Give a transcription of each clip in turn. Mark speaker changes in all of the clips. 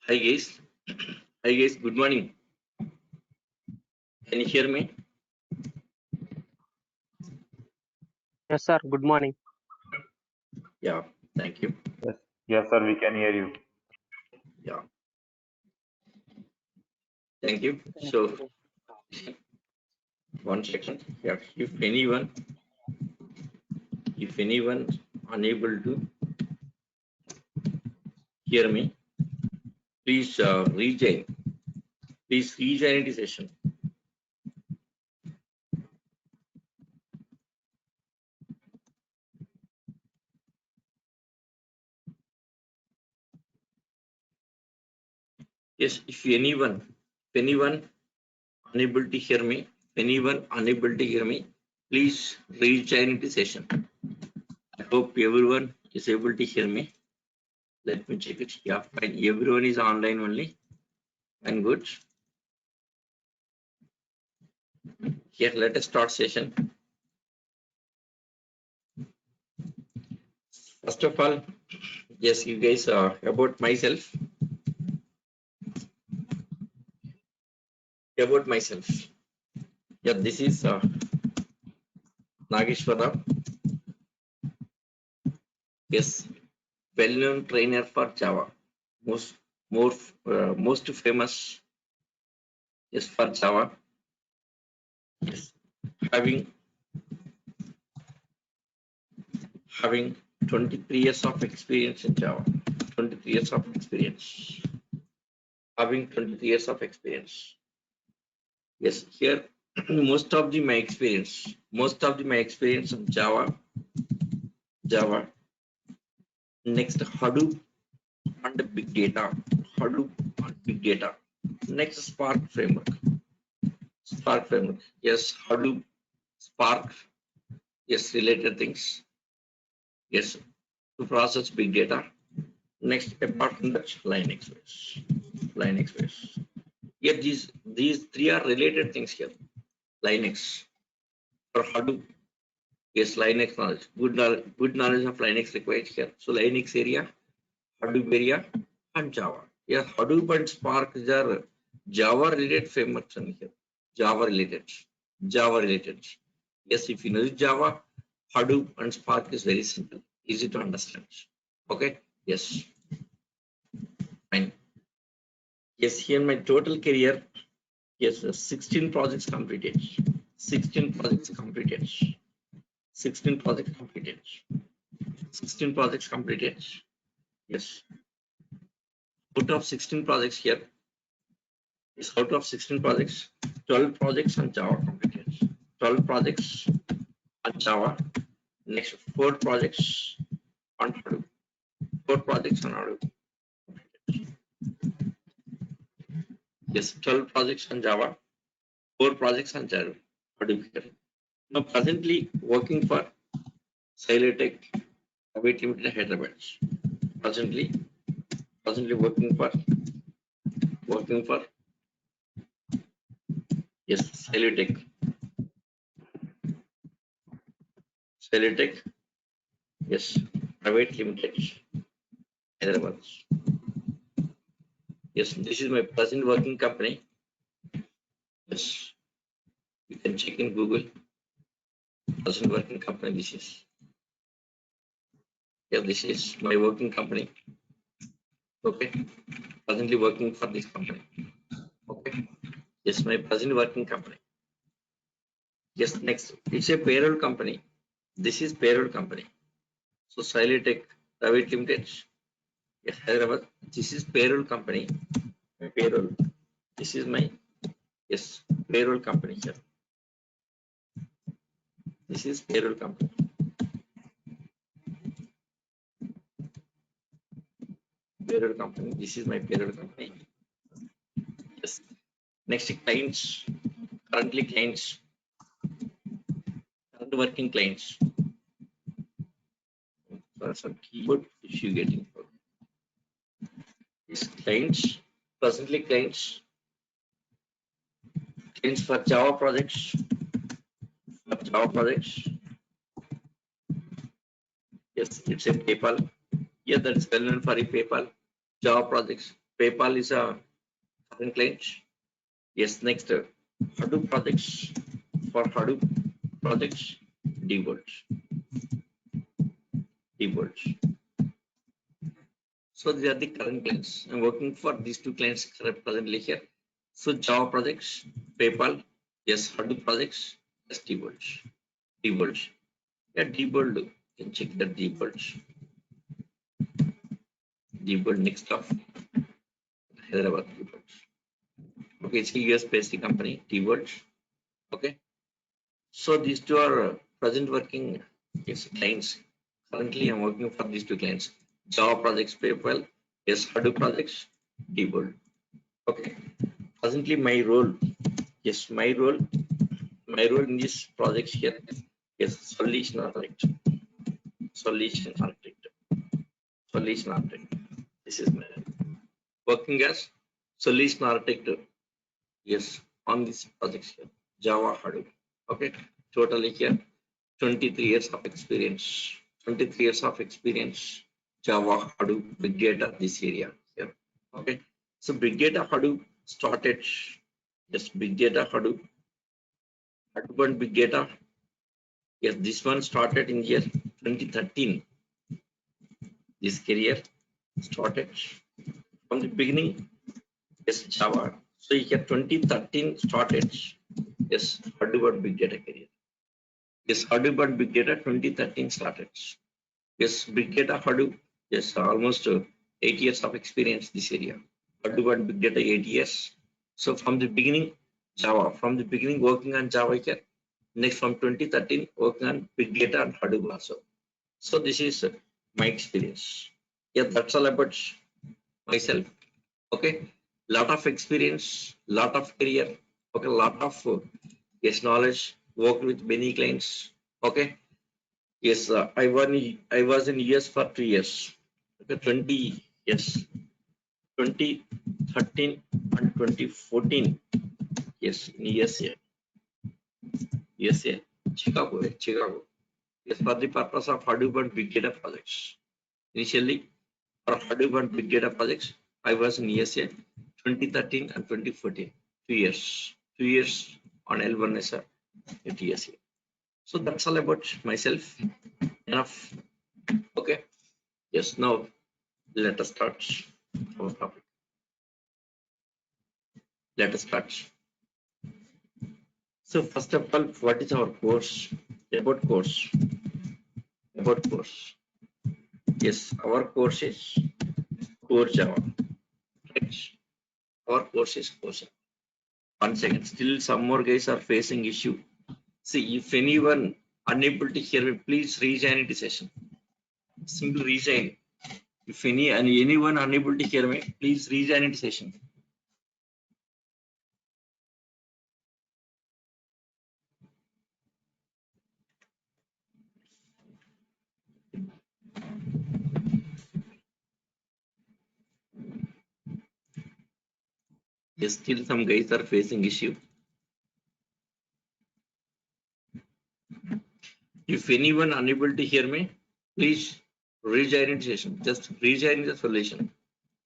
Speaker 1: Hi guys. Hi guys, good morning. Can you hear me?
Speaker 2: Yes, sir. Good morning.
Speaker 1: Yeah, thank you.
Speaker 3: Yes, sir, we can hear you.
Speaker 1: Yeah, thank you. So, one second. Yeah, if anyone unable to hear me, please rejoin. Please rejoin the session. Yes, if anyone unable to hear me, please rejoin the session. I hope everyone is able to hear me. Let me check it. Yeah, fine. Everyone is online only. And good. Here, let us start session. First of all, yes, you guys about myself. Yeah, this is Nageswar Rao. Yes, well-known trainer for Java. Most famous is for Java. Yes, having 23 years of experience in Java. 23 years of experience. Having 23 years of experience. Yes, here most of my experience of Java. Next Hadoop and big data. Next Spark framework. Yes, Hadoop, Spark. Yes, related things. Yes, to process big data. Next, apart from that, Linux base. Yeah, these three are related things here. Linux for Hadoop. Yes, Linux knowledge. Good knowledge of Linux required here. So Linux area, Hadoop area, and Java. Yeah, Hadoop and Spark are Java related frameworks in here. Java related. Yes, if you know Java, Hadoop and Spark is very simple, easy to understand. Okay. Yes. Fine. Yes, here my total career. Yes, 16 projects completed. 16 projects completed. 16 projects completed. Yes. Out of 16 projects here, is out of 16 projects, 12 projects on Java completed. 12 projects on Java. Next, 4 projects on Hadoop. 4 projects on Hadoop. Yes, 12 projects on Java. 4 projects on Java. Hadoop here. Now, presently working for Silatech Private Limited Hyderabad. Presently working for yes, Silatech yes, Private Limited Hyderabad. Yes, this is my present working company. Yes, you can check in Google. Present working company. This is my working company. Okay, presently working for this company. Okay, yes, my present working company. Yes, next, it's a payroll company. This is payroll company. So Silatech Private Limited. Yes, Hyderabad. This is payroll company. Payroll. This is my payroll company here. This is payroll company. This is my payroll company. Yes. Next, clients. Current working clients. Some keyboard issue getting. Yes, clients. Presently clients for Java projects. Yes, it's a PayPal. Yeah, that's well known for a PayPal. Java projects. PayPal is a current client. Yes, next Hadoop projects. For Hadoop projects, default. So these are the current clients. I'm working for these two clients presently here. So Java projects, PayPal, yes, Hadoop projects, yes, default. Yeah, default. You can check the default. Next of Hyderabad default. Okay, it's a US based company, default. Okay. So these two are present working clients. Currently, I'm working for these two clients. Java projects, PayPal, yes, Hadoop projects, default. Okay. Presently, my role in this project here is solution architect. This is my working as solution architect. Yes, on this project here, Java Hadoop. Okay, totally here 23 years of experience. Java Hadoop, big data, this area here. Okay, so big data Hadoop started. Yes, big data Hadoop and big data. Yes, this one started in year 2013. This career started from the beginning. Yes, Java. So here 2013 started. Yes, Hadoop and big data career. Yes, Hadoop and big data 2013 started. Yes, big data Hadoop. Yes, almost 8 years of experience this area. Hadoop and big data 8 years. So from the beginning, Java. From the beginning working on Java here. Next from 2013 working on big data and Hadoop also. So this is my experience. Yeah, that's all about myself. Okay, lot of experience, lot of career. Okay, lot of yes knowledge. Worked with many clients. Okay, yes, I was in US for 3 years. Okay, 2013 and 2014. Yes, in USA, Chicago. Yes, for the purpose of Hadoop and big data projects. Initially, for Hadoop and big data projects, I was in USA 2013 and 2014. 2 years. 2 years on L1S at USA. So that's all about myself. Enough. Okay. Yes, now let us start our topic. Let us start. So first of all, what is our course? About course. Yes, our course is core Java. Right? Our course is core Java. 1 second. Still some more guys are facing issue. See, if anyone unable to hear me, please rejoin the session. Simply rejoin. If anyone unable to hear me, please rejoin the session. Yes, still some guys are facing issue. If anyone unable to hear me, please rejoin the session. Just rejoin the solution.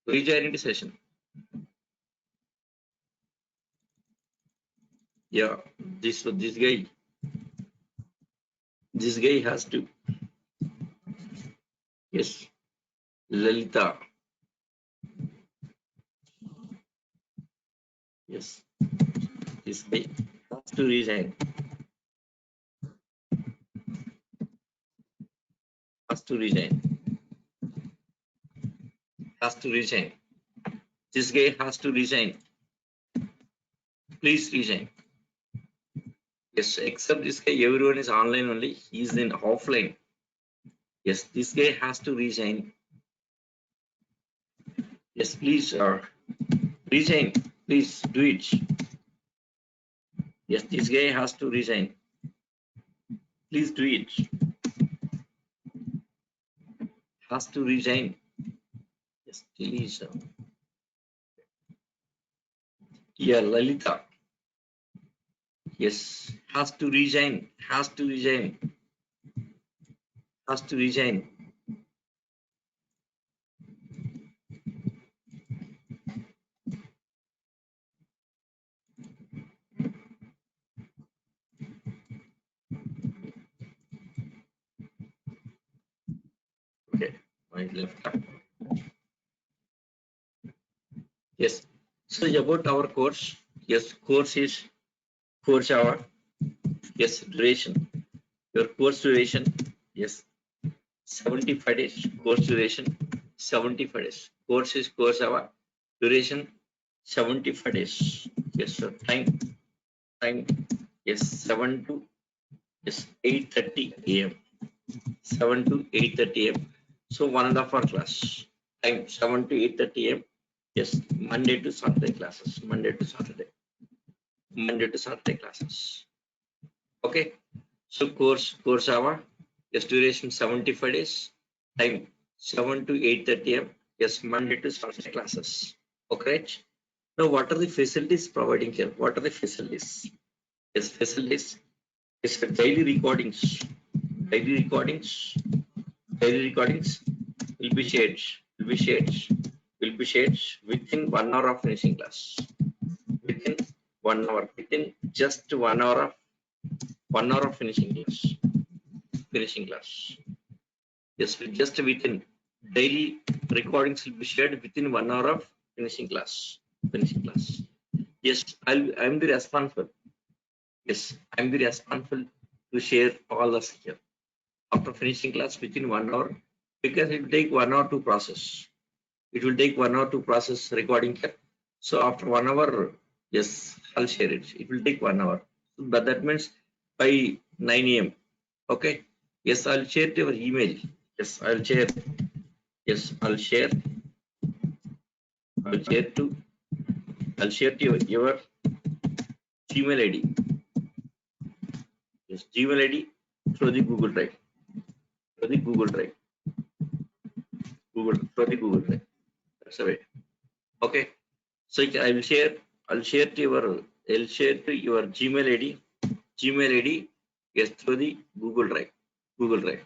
Speaker 1: Rejoin the session. Yeah, this guy has to. Yes, Lalita. Yes, this guy has to resign. Has to resign. This guy has to resign. Please resign. Yes, except this guy, everyone is online only. He's in offline. Yes, this guy has to resign. Yes, please resign. Please do it. Yes, this guy has to resign. Please do it. Has to resign. Yes, please. Yeah, Lalita. Yes, has to resign. Has to resign. Has to resign. Okay, my laptop. Yes. So about our course, yes, course is core Java. Yes, duration. Your course duration, yes, 75 days. Course duration, 75 days. Course is core Java. Duration, 75 days. Yes, sir. Time, yes, 7 to yes 8:30 a.m. 7 to 8:30 a.m. So 1.5 hour class. Time 7 to 8:30 a.m. Yes, Monday to Saturday classes. Monday to Saturday classes. Okay. So course Java. Yes, duration 75 days. Time 7 to 8:30 a.m. Yes, Monday to Saturday classes. Okay. Now, what are the facilities providing here? What are the facilities? Yes, facilities. Yes, daily recordings. Daily recordings. Daily recordings will be shared. Will be shared within 1 hour of finishing class. Within 1 hour. Within just 1 hour of 1 hour of finishing class. Finishing class. Yes, just within daily recordings will be shared within 1 hour of finishing class. Finishing class. Yes, I'm the responsible. Yes, I'm the responsible to share all the here after finishing class within 1 hour, because it will take 1 hour to process. It will take 1 hour to process recording here. So after 1 hour, yes, I'll share it. It will take 1 hour. But that means by 9 a.m. Okay. Yes, I'll share to your email. Yes, I'll share. Yes, I'll share to your Gmail ID. Yes, Gmail ID through the Google Drive. Through the Google Drive. Through the Google Drive. That's the way. Okay. So I'll share to your Gmail ID. Gmail ID, yes, through the Google Drive. Google Drive.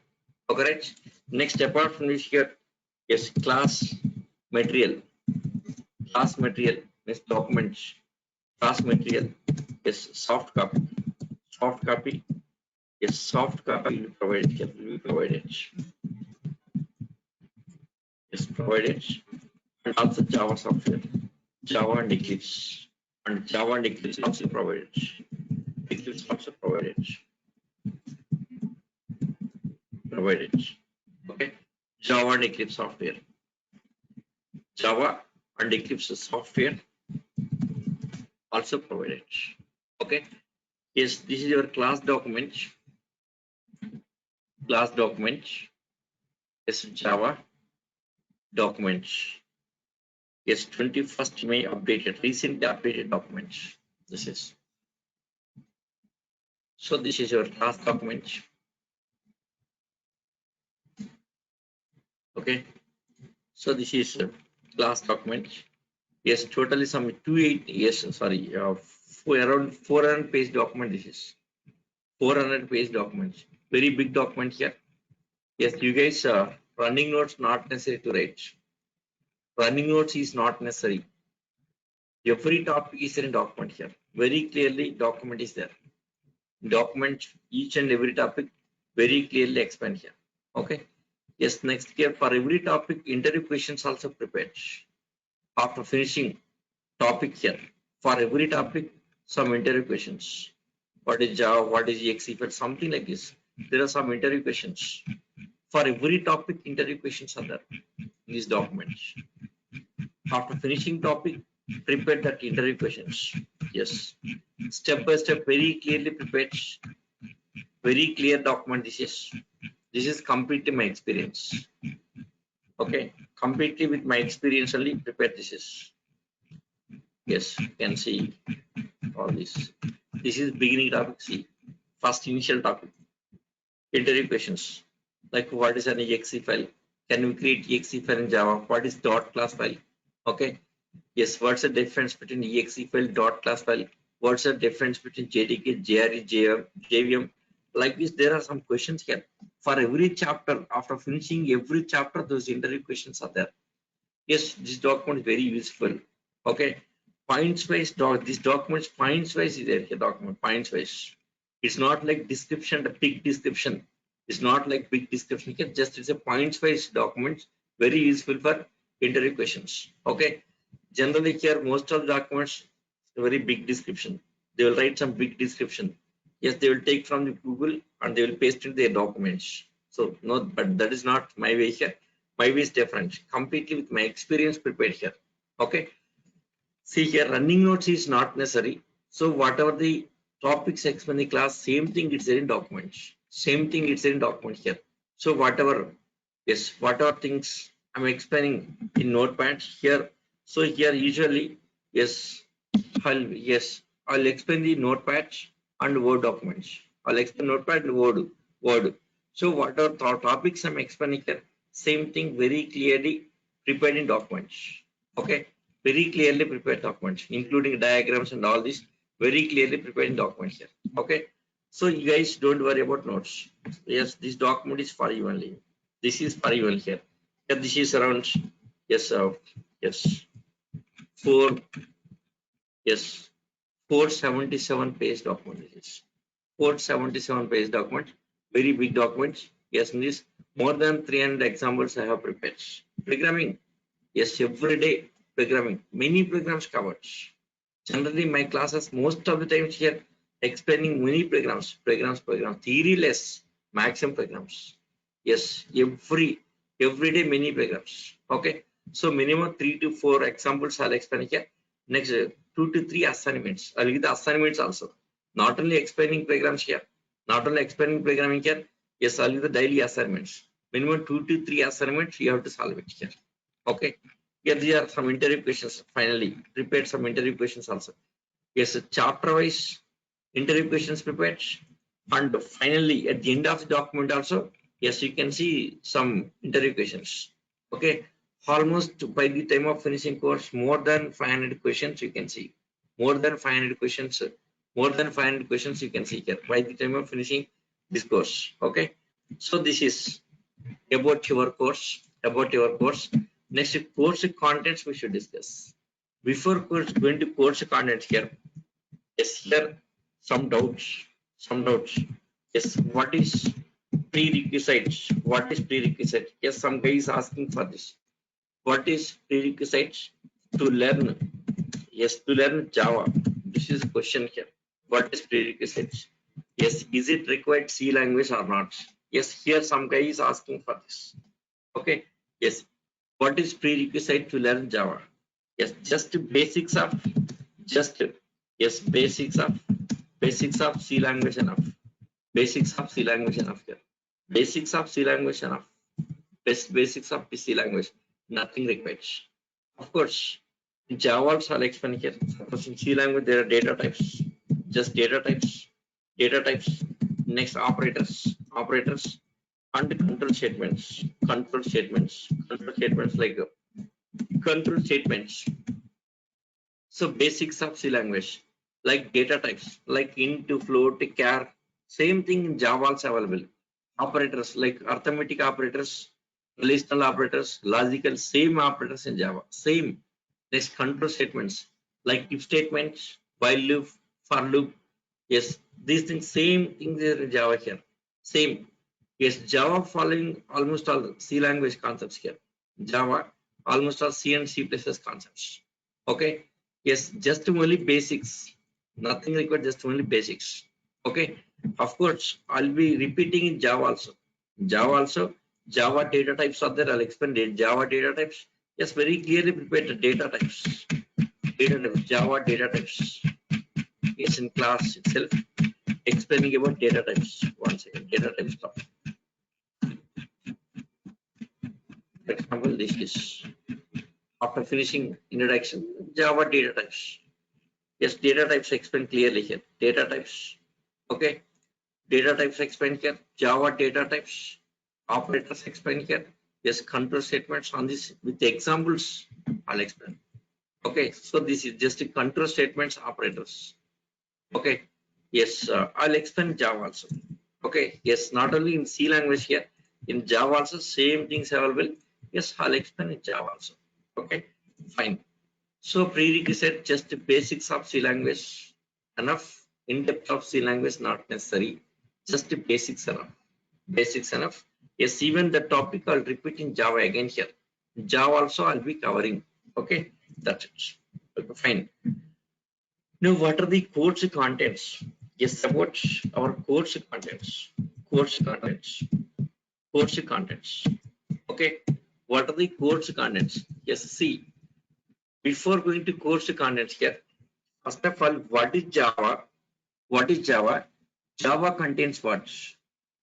Speaker 1: Okay, right. Next, apart from this here, yes, class material. Class material means documents. Class material, yes, soft copy. Soft copy, yes, soft copy will be provided here. Will be provided. Yes, provided. And also Java software. Java and Eclipse. And Java and Eclipse also provided. Eclipse also provided. Okay. Java and Eclipse software. Java and Eclipse software also provided. Okay. Yes, this is your class document. Class document. Yes, Java document. Yes, 21st May updated, recently updated documents. This is. So this is your class document. Okay. So this is class document. Yes, totally some 28. Yes, sorry, around 400 page document. This is 400 page document. Very big document here. Yes, you guys, running notes not necessary to write. Running notes is not necessary. Every topic is in document here. Very clearly, document is there. Document each and every topic very clearly explained here. Okay. Yes, next here for every topic, interview questions also prepared. After finishing topic here, for every topic, some interview questions. What is Java? What is exe? Something like this. There are some interview questions. For every topic, interview questions are there in this document. After finishing topic, prepare that interview questions. Yes, step by step, very clearly prepared. Very clear document. This is completely my experience. Okay, completely with my experience only prepared. This is. Yes, you can see all this. This is beginning topic. See, first initial topic. Interview questions like what is an exe file? Can we create exe file in Java? What is dot class file? Okay. Yes, what's the difference between exe file, dot class file? What's the difference between JDK, JRE, JVM? Like this, there are some questions here. For every chapter, after finishing every chapter, those interview questions are there. Yes, this document is very useful. Okay. Points wise, this document points wise is there here, document points wise. It's not like description, the big description. It's not like big description here, just it's a points-wise document, very useful for interview questions. Okay. Generally here, most of the documents, very big description. They will write some big description. Yes, they will take from the Google and they will paste in their documents. So no, but that is not my way here. My way is different, completely with my experience prepared here. Okay. See here, running notes is not necessary. So whatever the topics explained in the class, same thing it's there in documents. Same thing it's there in document here. So whatever, yes, whatever things I'm explaining in notepad here. So here usually, yes, I'll explain the notepad and Word documents. I'll explain notepad and Word. So whatever topics I'm explaining here, same thing very clearly prepared in documents. Okay, very clearly prepared documents, including diagrams and all this, very clearly prepared in documents here. Okay, so you guys don't worry about notes. Yes, this document is for you only. This is for you only here. Yeah, this is around yes 4 yes 477 page document. This is 477 page document, very big document. Yes, in this more than 300 examples I have prepared. Programming, yes, every day programming, many programs covered. Generally, my classes most of the times here explaining many programs, theory less, maximum programs. Yes, every day many programs. Okay, so minimum 3 to 4 examples I'll explain here. Next, 2 to 3 assignments. I'll give the assignments also. Not only explaining programs here, not only explaining programming here. Yes, I'll give the daily assignments. Minimum 2 to 3 assignments you have to solve it here. Okay. Here there are some interview questions. Finally, prepared some interview questions also. Yes, chapter wise interview questions prepared. And finally, at the end of the document also, yes, you can see some interview questions. Okay, almost by the time of finishing course, more than 500 questions you can see. More than 500 questions. More than 500 questions you can see here by the time of finishing this course. Okay, so this is about your course. Next, course contents we should discuss. Before going to course contents here, yes, here some doubts. Yes, what is prerequisites? What is prerequisite? Yes, some guy is asking for this. What is prerequisites to learn? Yes, to learn Java. This is a question here. What is prerequisites? Yes, is it required C language or not? Yes, here some guy is asking for this. Okay, yes, what is prerequisite to learn Java? Yes, just basics of basics of C language enough. Basics of C language enough here. Basics of C language enough. Basics of C language. Nothing required. Of course, in Java also I'll explain here. Suppose in C language there are data types. Just data types. Next operators. And control statements like control statements. So basics of C language, like data types, like int, float, char, same thing in Java also available. Operators like arithmetic operators, relational operators, logical, same operators in Java, same. Next, control statements like if statements, while loop, for loop. Yes, these things, same things are in Java here, same. Yes, Java following almost all C language concepts here. Java, almost all C and C++ concepts. Okay. Yes, just only basics. Nothing required, just only basics. Okay. Of course, I'll be repeating in Java also. Java data types are there. I'll explain Java data types. Yes, very clearly prepared the data types. Java data types. Yes, in class itself, explaining about data types. One second, data types stuff. For example, this is after finishing introduction, Java data types. Yes, data types explained clearly here. Data types. Okay. Data types explained here. Java data types. Operators explained here. Yes, control statements on this with the examples I'll explain. Okay, so this is just a control statements operators. Okay. Yes, I'll explain Java also. Okay. Yes, not only in C language here, in Java also same things available. Yes, I'll explain in Java also. Okay, fine. So prerequisite, just the basics of C language enough. In depth of C language not necessary. Just the basics enough. Basics enough. Yes, even the topic I'll repeat in Java again here. Java also I'll be covering. Okay, that's it. Okay, fine. Now, what are the course contents? Yes, about our course contents. Course contents. Course contents. Okay, what are the course contents? Yes, see, before going to course contents here, first of all, what is Java? What is Java? Java contains what?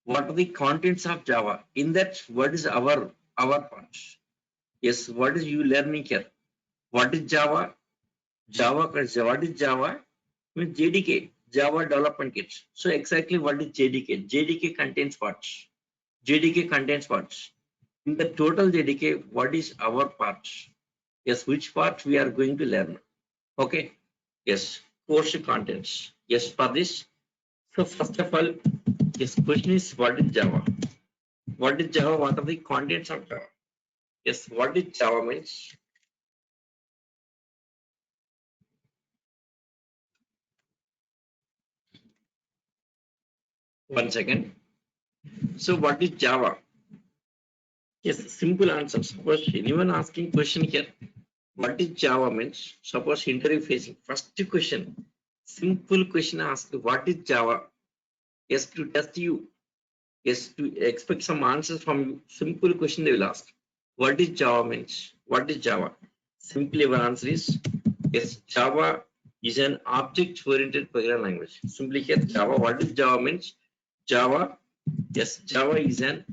Speaker 1: What are the contents of Java? In that, what is our part? Yes, what is you learning here? What is Java? What is Java? Means JDK, Java Development Kit. So exactly what is JDK? JDK contains what? JDK contains what? In the total JDK, what is our part? Yes, which part we are going to learn? Okay. Yes, course contents. Yes, for this. So first of all, yes, question is what is Java? What is Java? What are the contents of Java? Yes, what is Java means? One second. So what is Java? Yes, simple answer. Suppose anyone asking question here, what is Java means? Suppose interview facing. First question, simple question asked, what is Java? Yes, to test you. Yes, to expect some answers from you. Simple question they will ask. What is Java means? What is Java? Simply our answer is yes, Java is an object-oriented programming language. Simply here, Java. What is Java means? Java, yes, Java is an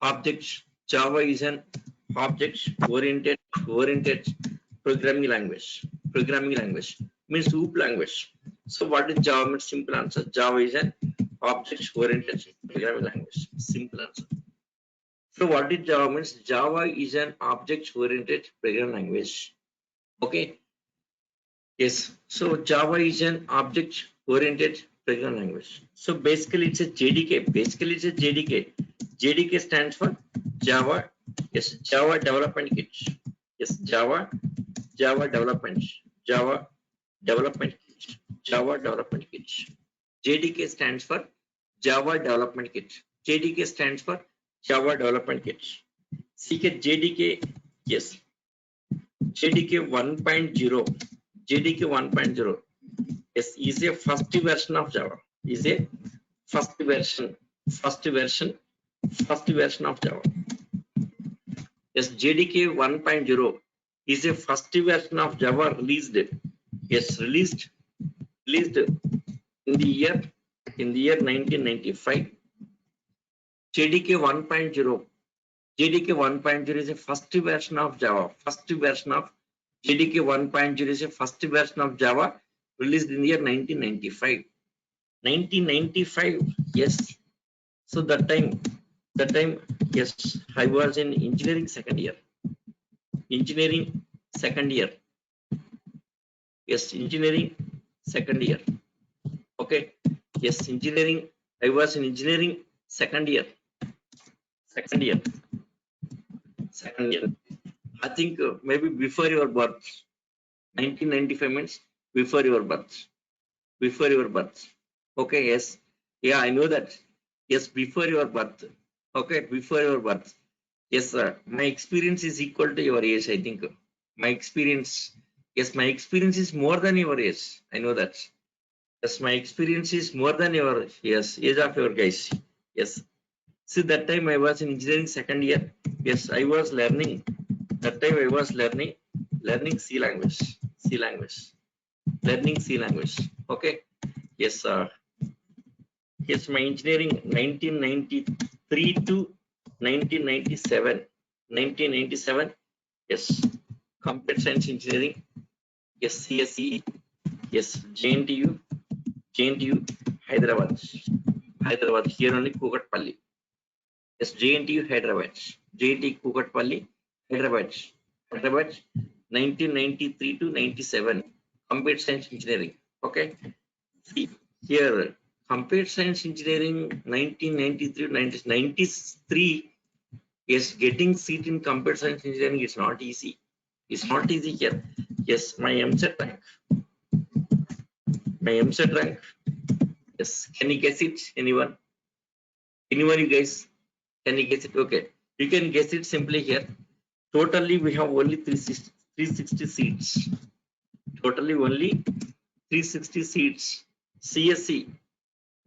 Speaker 1: object. Java is an object-oriented programming language. Programming language means loop language. So what is Java means? Simple answer. Java is an object-oriented programming language. Simple answer. So what is Java means? Java is an object-oriented programming language. Okay. Yes. So Java is an object-oriented programming language. So basically it's a JDK. Basically it's a JDK. JDK stands for Java. Yes, Java Development Kit. Yes, Java Development. Java Development Kit. Java Development Kit. JDK stands for Java Development Kit. JDK stands for Java Development Kit. See JDK, yes, JDK 1.0. JDK 1.0 yes, is a first version of Java. Is a first version of Java. Yes, JDK 1.0 is a first version of Java released. Yes, released in the year 1995. JDK 1.0. JDK 1.0 is a first version of Java. First version of JDK 1.0 is a first version of Java released in the year 1995. 1995, yes. So that time, yes, I was in engineering second year. Engineering second year. Yes, engineering second year. Okay. Yes, engineering. I was in engineering second year. Second year. I think maybe before your birth. 1995 means before your birth. Before your birth. Okay. Yes. Yeah, I know that. Yes, before your birth. Okay, before your birth. Yes, sir. My experience is equal to your age, I think. My experience. Yes, my experience is more than your age. I know that. Yes, my experience is more than your age of your guys. Yes. See, that time I was in engineering second year. Yes, I was learning. That time I was learning C language. Learning C language. Okay. Yes, yes, my engineering 1993 to 1997. 1997. Yes, computer science engineering. Yes, CSE. Yes, JNTU. Hyderabad. Here only Kukatpalli. Yes, JNTU Hyderabad. JNTU Kukatpalli, Hyderabad. 1993 to 97. Computer science engineering. Okay. See here, computer science engineering 1993 to 93. Yes, getting seat in computer science engineering is not easy. It's not easy here. Yes, my MSET rank. Yes, can you guess it? Anyone? Anyone, you guys, can you guess it? Okay, you can guess it simply here. Totally, we have only 360 seats. Totally, only 360 seats. CSC.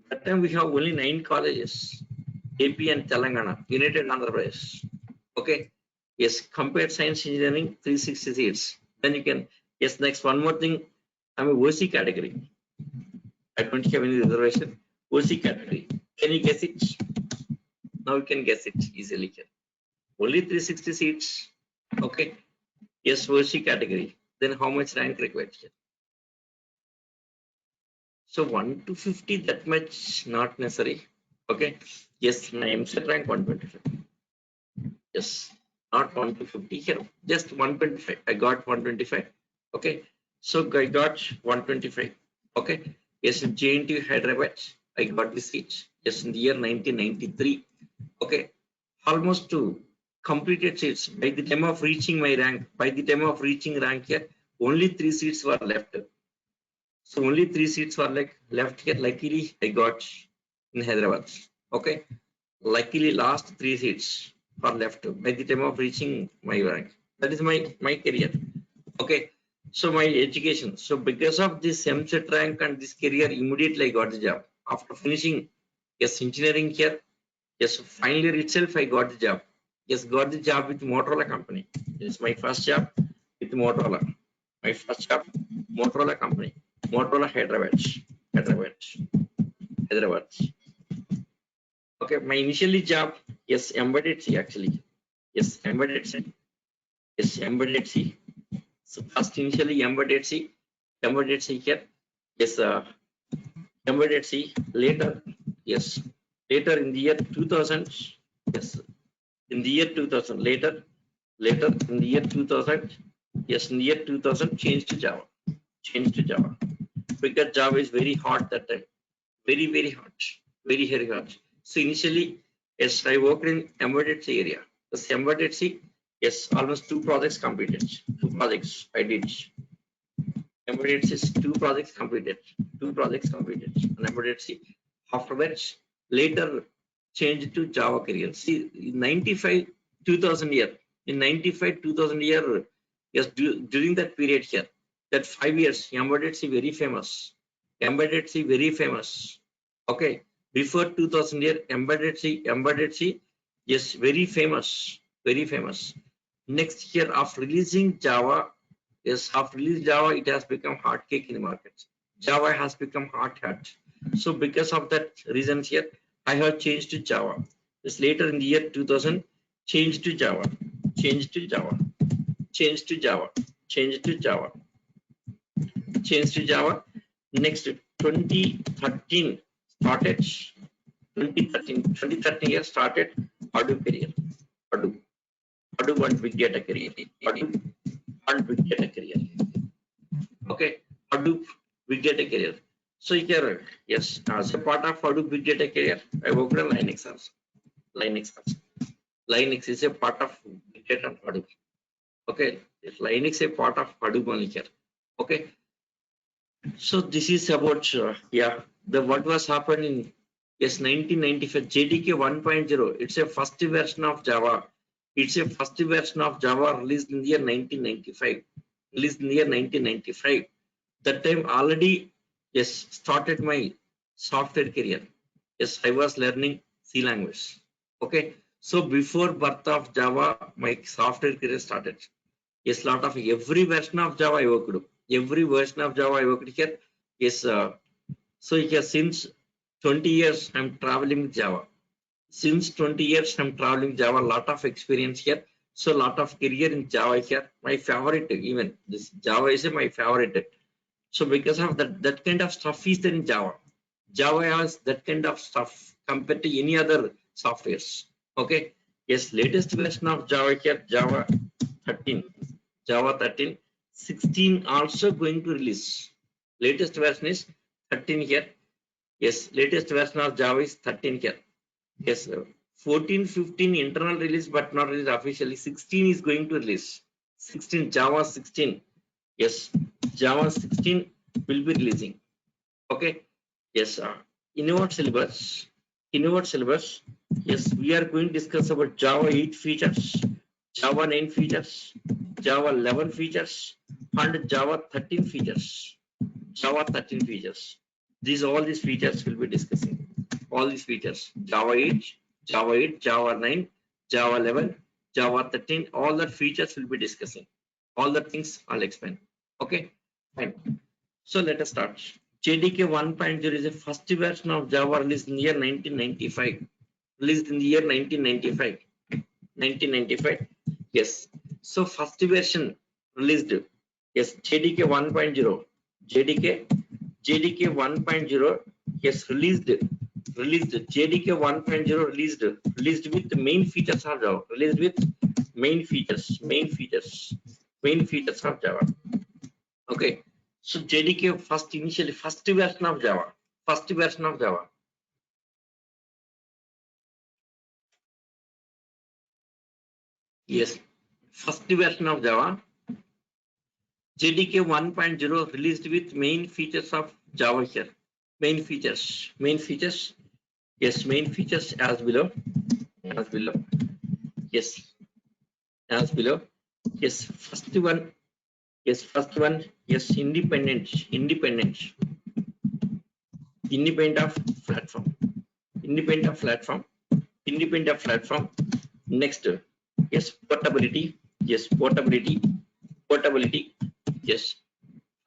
Speaker 1: That time we have only 9 colleges. AP and Telangana, United Andhra Pradesh. Okay. Yes, compared science engineering, 360 seats. Then you can, yes, next one more thing. I'm a OC category. I don't have any reservation. OC category. Can you guess it? Now you can guess it easily here. Only 360 seats. Okay. Yes, OC category. Then how much rank required here? So 1 to 50, that much not necessary. Okay. Yes, my MCET rank 125. Yes, not 1 to 50 here. Just 125. I got 125. Okay. So I got 125. Okay. Yes, in JNT Hyderabad, I got the seat. Yes, in the year 1993. Okay. Almost to completed seats. By the time of reaching my rank, by the time of reaching rank here, only 3 seats were left. So only 3 seats were like left here. Luckily, I got in Hyderabad. Okay. Luckily, last 3 seats are left by the time of reaching my rank. That is my career. Okay. So my education. So because of this MCET rank and this career, immediately I got the job. After finishing, yes, engineering here. Yes, final year itself, I got the job. Yes, got the job with Motorola company. It's my first job with Motorola. My first job, Motorola company. Motorola Hyderabad. Okay, my initially job, yes, embedded C actually. Yes, embedded C. Yes, embedded C. So first initially embedded C here. Yes, embedded C. Later, yes, later in the year 2000. Yes, in the year 2000. Later in the year 2000. Yes, in the year 2000, changed to Java. Because Java is very hot that time. Very hot. Very hot. So initially, yes, I worked in embedded C area. The embedded C, yes, almost 2 projects completed. 2 projects I did. Embedded C, 2 projects completed. 2 projects completed on embedded C. After that, later changed to Java career. See, in 95, 2000 year. In 95, 2000 year, yes, during that period here, that 5 years, embedded C very famous. Embedded C very famous. Okay, before 2000 year, embedded C, yes, very famous. Next year, after releasing Java, yes, after release Java, it has become hot cake in the market. Java has become hot. So because of that reasons here, I have changed to Java. This later in the year 2000, changed to Java. Next 2013 started. 2013 year started Hadoop career. Hadoop and big data career. Okay, Hadoop big data career. So here, yes, as a part of Hadoop big data career, I worked on Linux also. Linux is a part of big data and Hadoop. Okay, Linux is a part of Hadoop only here. Okay, so this is about the what was happened in 1995 JDK 1.0. It's a first version of Java. Released in the year 1995. That time already started my software career. Yes, I was learning C language. Okay, so before birth of Java, my software career started. Yes, lot of every version of Java I worked. Here. Yes, so here since 20 years I'm traveling with Java. Lot of experience here. So lot of career in Java here. My favorite, even this Java is my favorite. So because of that kind of stuff is there in Java. Java has that kind of stuff compared to any other softwares. Okay. Yes, latest version of Java here, Java 13. 16 also going to release. Latest version is 13 here. Yes, latest version of Java is 13 here. Yes, 14, 15 internal release but not released officially. 16 is going to release. 16, Java 16. Yes, Java 16 will be releasing. Okay. Yes, in our syllabus, in our syllabus, yes, we are going to discuss about Java 8 features, Java 9 features, Java 11 features, and Java 13 features. Java 13 features. All these features will be discussing. All these features. Java 8, Java 8, Java 9, Java 11, Java 13. All the features will be discussing. All the things I'll explain. Okay. Fine. So let us start. JDK 1.0 is the first version of Java released in the year 1995. Released in the year 1995. 1995. Yes. So first version released. Yes. JDK 1.0. JDK 1.0. Yes. Released JDK 1.0 released with the main features of Java. Released with main features of Java. Okay. So JDK first version of Java. First version of Java. Yes. First version of Java. JDK 1.0 released with main features of Java here. Main features. Yes, main features as below. Yes, as below. Yes, first one. Yes, independent of platform. Next, yes, portability. Yes,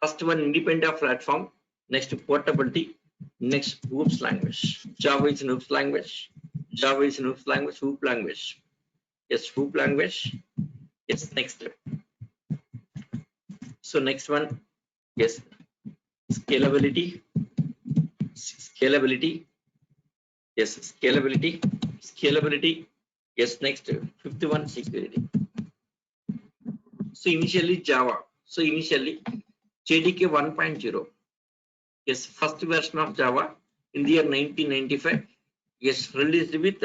Speaker 1: first one independent of platform. Next, portability. Next, OOPS language. Java is an OOPS language. OOP language. Yes, OOP language. Yes, next. So next one, yes, scalability. Yes, scalability. Yes, next, fifth one, security. So initially Java. JDK 1.0. Yes, first version of Java in the year 1995. Yes, released with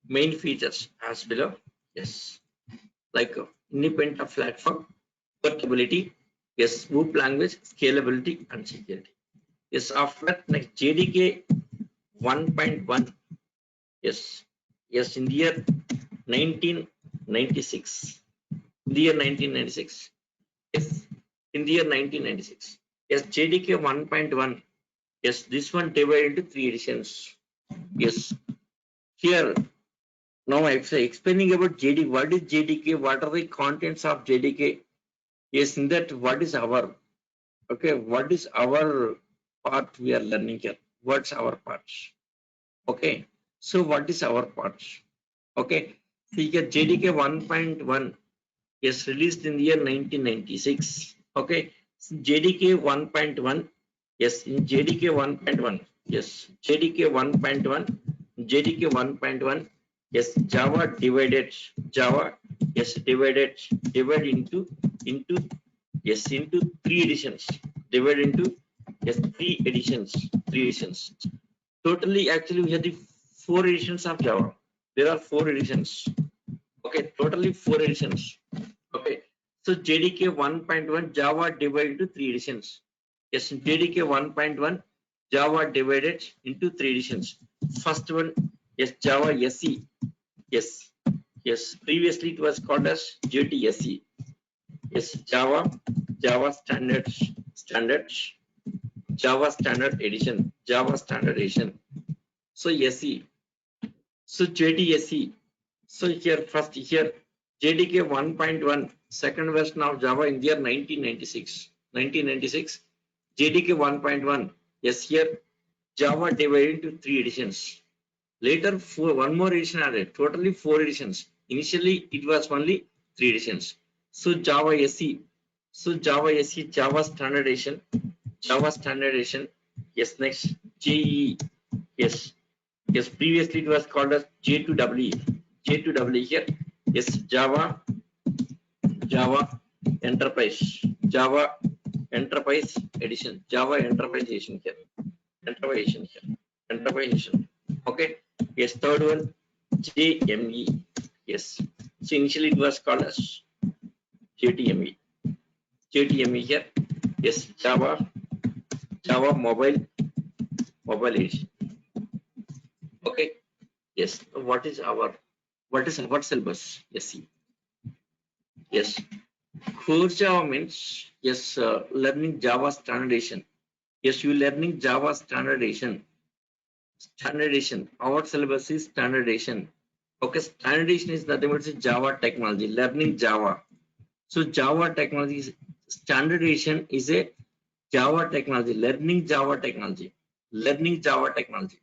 Speaker 1: main features as below. Yes, like independent of platform, portability. Yes, OOP language, scalability, and security. Yes, after next JDK 1.1. Yes, in the year 1996. Yes, in the year 1996. Yes, JDK 1.1. Yes, this one divided into 3 editions. Yes, here now I'm explaining about JDK. What is JDK? What are the contents of JDK? Yes, in that what is our part we are learning here? What's our part? Okay, so what is our part? Okay, so here JDK 1.1 is released in the year 1996. Okay, so JDK 1.1. Yes, in JDK 1.1. Yes, JDK 1.1. Yes, Java divided. Yes, divided into into 3 editions. Divided into, yes, 3 editions. Totally, actually, we have the 4 editions of Java. There are 4 editions. Okay, totally 4 editions. Okay, so JDK 1.1 Java divided into 3 editions. Yes, JDK 1.1 Java divided into 3 editions. First one, yes, Java SE. Yes, previously it was called as JTSE. Yes, Java standard edition. So SE, so JTSE. So here JDK 1.1 second version of Java in the year 1996. JDK 1.1. Yes, here Java divided into 3 editions. Later, one more edition added. Totally 4 editions. Initially, it was only 3 editions. So Java SE. Java standard edition. Yes, next JE. Yes. Previously it was called as J2WE. Here. Yes, Java Enterprise. Java Enterprise Edition. Java Enterprise Edition here. Enterprise Edition. Okay. Yes, third one, JME. Yes. So initially it was called as JTME. here. Yes, Java Mobile Edition. Okay. Yes, what is our syllabus? Yes, see. Yes, core Java means yes, learning Java standardization. Yes, you learning Java standardization. Standardization. Our syllabus is standardization. Okay, standardization is nothing but Java technology. Learning Java. So Java technology standardization is a Java technology. Learning Java technology. Learning Java technology.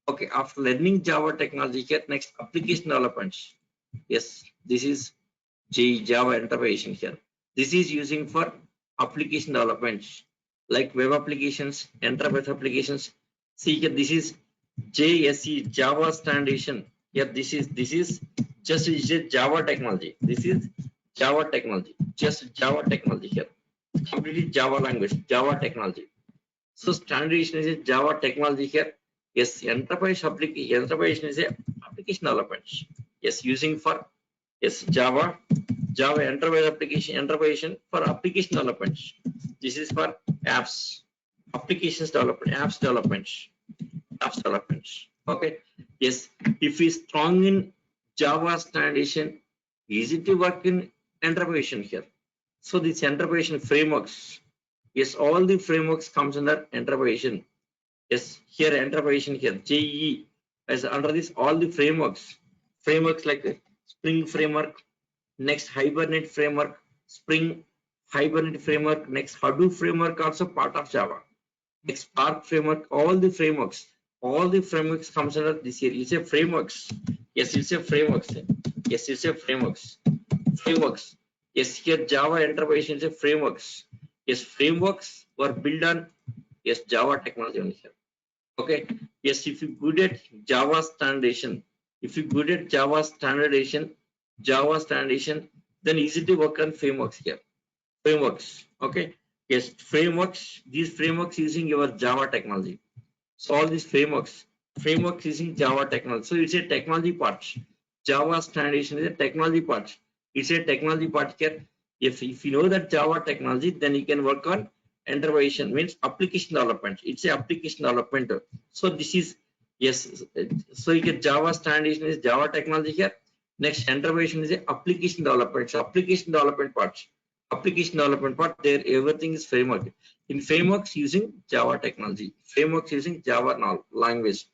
Speaker 1: Okay, after learning Java technology, get next application developments. Yes, this is Java interpretation here. This is using for application developments like web applications, enterprise applications. See here, this is JSE Java standardization. Here, this is just is a Java technology. This is Java technology, just Java technology here. Completely Java language, Java technology. So standardization is a Java technology here. Yes, enterprise application is a application development. Yes, using for yes Java enterprise application for application development. This is for apps, applications development, apps development. Okay. Yes, if we strong in Java standardization, easy to work in enterprise here. So these enterprise frameworks. Yes, all the frameworks comes under enterprise. Yes, here enterprise here JE as under this all the frameworks like Spring framework, next Hibernate framework, Spring Hibernate framework, next Hadoop framework also part of Java. Next Spark framework, all the frameworks comes under this here. It's a frameworks. Yes, it's a frameworks. Yes, it's a frameworks. Yes, here Java enterprise is a frameworks. Yes, frameworks were built on yes Java technology only here. Okay. Yes, if you good at Java standardization, then easy to work on frameworks here. Frameworks. Okay. Yes, frameworks. These frameworks using your Java technology. So all these frameworks using Java technology. So it's a technology part. Java standardization is a technology part. It's a technology part here. If you know that Java technology, then you can work on enterprise means application development. It's a application development. So this is yes. So you get Java standardization is Java technology here. Next enterprise is a application development. So application development part. There everything is framework. In frameworks using Java technology. Frameworks using Java language.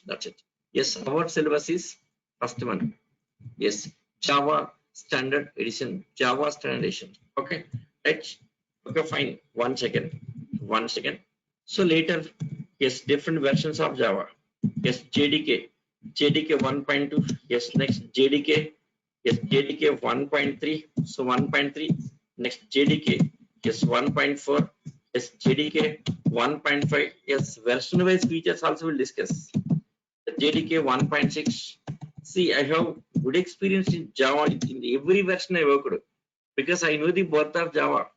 Speaker 1: That's it. Yes, our syllabus is first one. Yes, Java standard edition. Java standard edition. Okay. Right. Okay, fine. 1 second. So later, yes, different versions of Java. Yes, JDK 1.2. Yes, next JDK. Yes, JDK 1.3. So 1.3. Next JDK. Yes, 1.4. Yes, JDK 1.5. Yes, version wise features also will discuss. The JDK 1.6. See, I have good experience in Java. In every version I worked because I know the birth of Java.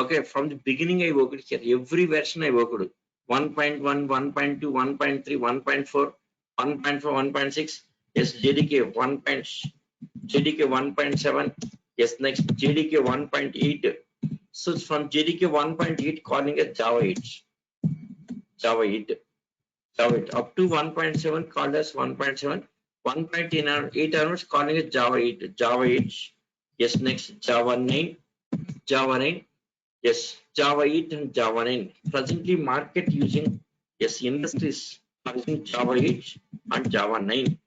Speaker 1: Okay, from the beginning I worked here. Every version I worked 1.1, 1.2, 1.3, 1.4, 1.4, 1.6. Yes, JDK 1.7. Yes, next JDK 1.8. So from JDK 1.8 calling it Java 8. Up to 1.7 called as 1.7. 1.8 onwards calling it Java 8. Yes, next Java 9. Yes, Java 8 and Java 9. Presently, market using yes industries are using Java 8 and Java 9.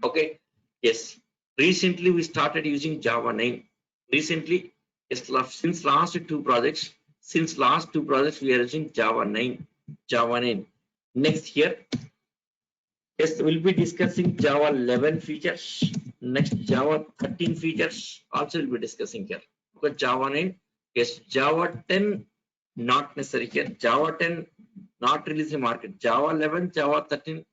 Speaker 1: Okay. Yes. Recently, we started using Java 9. Recently, yes, since last two projects, we are using Java 9. Next year, yes, we'll be discussing Java 11 features. Next, Java 13 features also will be discussing here. Okay, Java 9. Yes, Java 10 not necessary here. Java 10 not released in market. Java 11, Java 13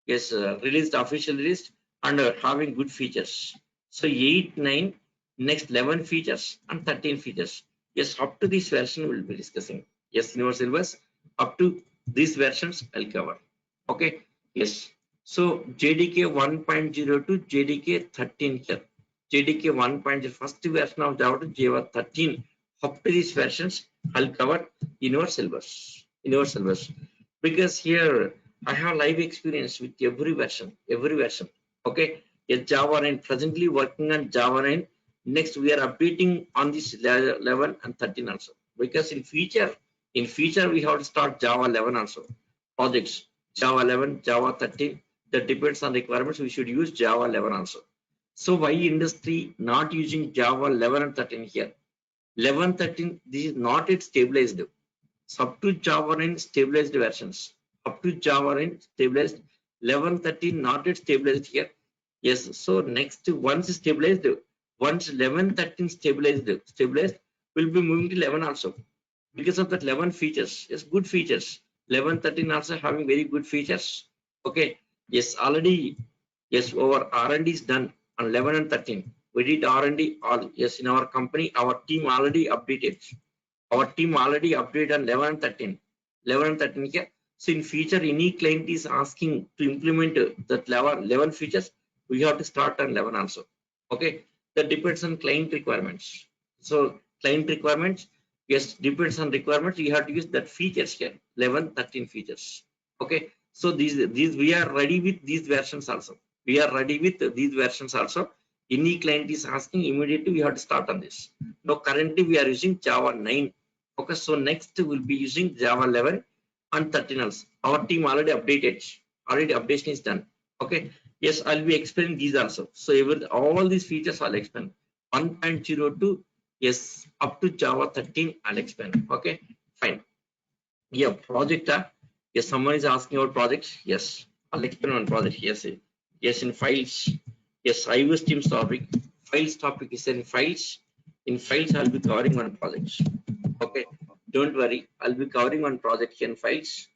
Speaker 1: yes released, officially released and having good features. So 8, 9, next 11 features and 13 features. Yes, up to this version we'll be discussing. Yes, in our syllabus up to these versions I'll cover. Okay. Yes. So JDK 1.0 to JDK 13 here. JDK 1.0 first version of Java to Java 13. Up to these versions I'll cover in our syllabus. Because here I have live experience with every version. Okay. Yes, Java 9 presently working on Java 9. Next, we are updating on this 11 and 13 also. Because in future we have to start Java 11 also. Projects Java 11, Java 13. That depends on requirements. We should use Java 11 also. So why industry not using Java 11 and 13 here? 11, 13. This is not yet stabilized. So up to Java 9 stabilized versions. Up to Java 9 stabilized. 11, 13 not yet stabilized here. Yes. So next once stabilized, once 11, 13 stabilized, will be moving to 11 also. Because of that 11 features. Yes, good features. 11, 13 also having very good features. Okay. Yes, already. Yes, our R&D is done on 11 and 13. We did R&D all. Yes, in our company, our team already updated. Our team already updated on 11 and 13. 11 and 13 here. So in future, any client is asking to implement that 11 features, we have to start on 11 also. Okay, that depends on client requirements. So client requirements, yes, depends on requirements. You have to use that features here, 11, 13 features. Okay, so these we are ready with these versions also. We are ready with these versions also. Any client is asking, immediately we have to start on this. Now currently we are using Java 9. Okay, so next we'll be using Java 11 and 13 also. Our team already updated. Already updation is done. Okay. Yes, I'll be explaining these also. So all these features I'll explain. 1.02, yes, up to Java 13 I'll explain. Okay, fine. Yeah, project. Yes, someone is asking about projects. Yes, I'll explain one project. Yes, yes, in files. Yes, I was team's topic. Files topic is in files. In files, I'll be covering one project. Okay, don't worry. I'll be covering one project here in files.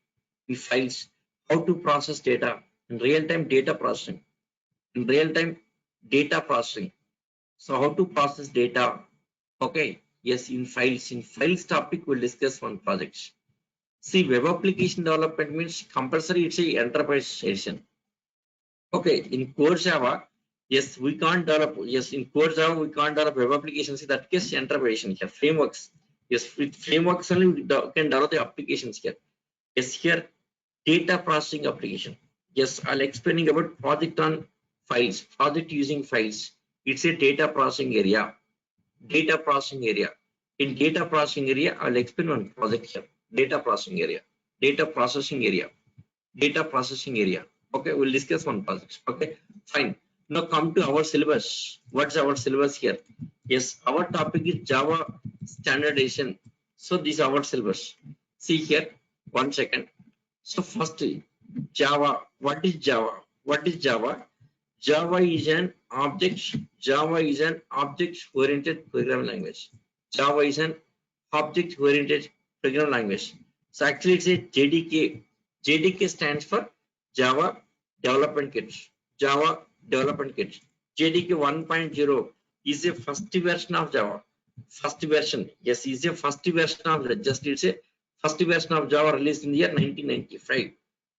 Speaker 1: In files, how to process data in real-time data processing. In real-time data processing. So how to process data? Okay, yes, in files. In files topic, we'll discuss one project. See, web application development means compulsory. It's a enterprise edition. Okay, in core Java, yes, we can't develop. Yes, in core Java, we can't develop web applications. In that case, enterprise here, frameworks. Yes, with frameworks only we can develop the applications here. Yes, here data processing application. Yes, I'll explaining about project on files. Project using files. It's a data processing area. Data processing area. In data processing area, I'll explain one project here. Data processing area. Data processing area. Data processing area. Okay, we'll discuss one project. Okay, fine. Now come to our syllabus. What's our syllabus here? Yes, our topic is Java standardization. So this is our syllabus. See here, 1 second. So first, Java. What is Java? What is Java? Java is an object-oriented programming language. Java is an object-oriented programming language. So actually, it's a JDK. JDK stands for Java Development Kit. Java Development Kit. JDK 1.0 is a first version of Java. First version, yes, is a first version of just it's a first version of Java released in the year 1995.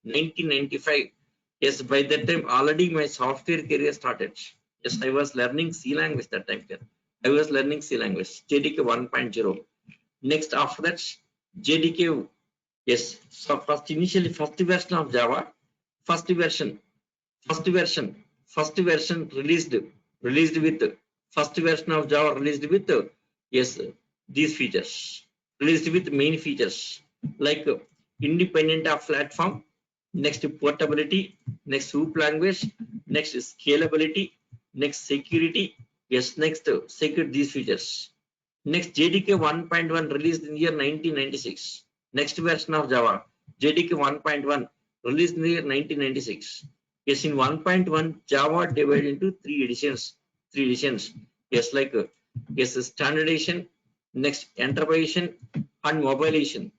Speaker 1: 1995. Yes, by that time already my software career started. Yes, I was learning C language that time. I was learning C language. JDK 1.0. Next after that, JDK. Yes, so first version of Java, first version released with first version of Java released with yes, these features, released with main features like independent of platform, next portability, next hoop language, next scalability, next security. Yes, next secure these features. Next JDK 1.1 released in the year 1996. Next version of Java, JDK 1.1 released in the year 1996. Yes, in 1.1 Java divided into three editions. Yes, like yes, standardization, next enterprise and mobilization.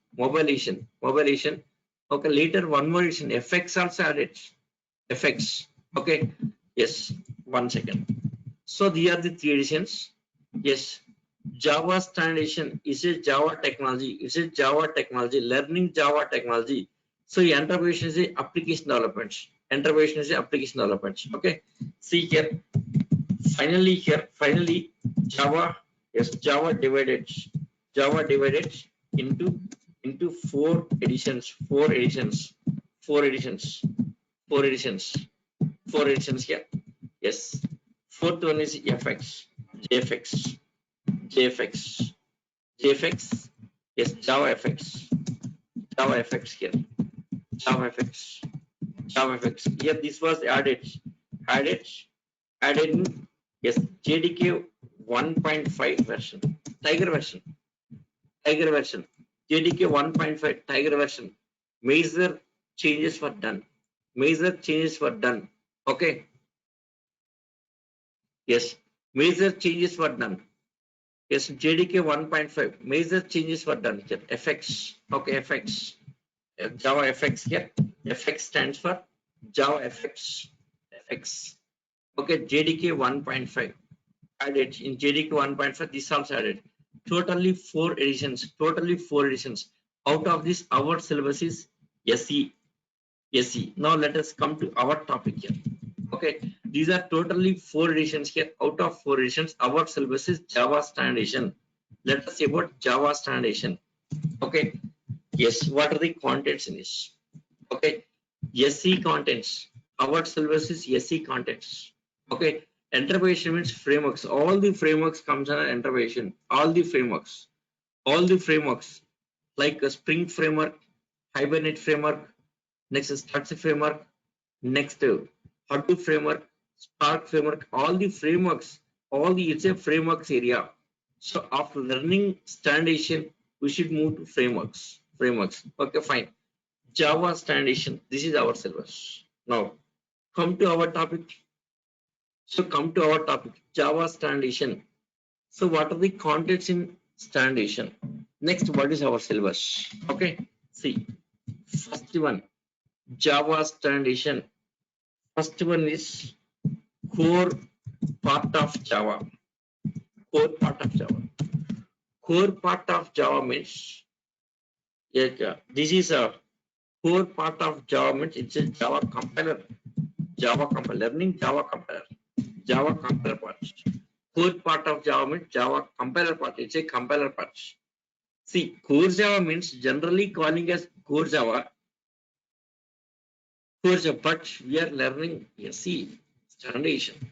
Speaker 1: Okay, later one more edition, FX also added. FX. Okay, yes, 1 second. So these are the three editions. Yes, Java standardization is a Java technology. It's a Java technology, learning Java technology. So enterprise is a application development. Okay. See here. Finally, Java. Yes, Java divided into four editions. 4 editions, 4 editions, 4 editions here. Yes. Fourth one is FX, JFX, JFX, JFX. Yes, Java FX, Java FX here, Java FX, Java FX. Here this was added, added in yes JDK 1.5 version, Tiger version, JDK 1.5 Tiger version. Major changes were done. Major changes were done. Okay. Yes, major changes were done. Yes, JDK 1.5. Major changes were done here. FX. Okay, FX. Java FX here. FX stands for Java FX. FX. Okay, JDK 1.5. Added in JDK 1.5. This also added. Totally 4 editions. Totally 4 editions. Out of this, our syllabus is SE. SE. Now let us come to our topic here. Okay, these are totally 4 editions here. Out of 4 editions, our syllabus is Java Standard Edition. Let us see about Java Standard Edition. Okay, yes, what are the contents in this? Okay, SE contents. Our syllabus is SE contents. Okay, enterprise means frameworks. All the frameworks comes under enterprise. All the frameworks like a Spring framework, Hibernate framework, next is Structure framework, next Hadoop framework, Spark framework, all the frameworks, it's a frameworks area. So after learning standardization, we should move to frameworks. Okay, fine. Java standardization. This is our syllabus. Now come to our topic. Java standardization. So what are the contents in standardization? Next, what is our syllabus? Okay, see, first one, Java standardization. First one is core part of Java. Core part of Java means this is a core part of Java means it's a Java compiler. Learning Java compiler part. Core part of Java means Java compiler part. It's a compiler part. See, core Java means generally calling as core Java. But we are learning SE standardization.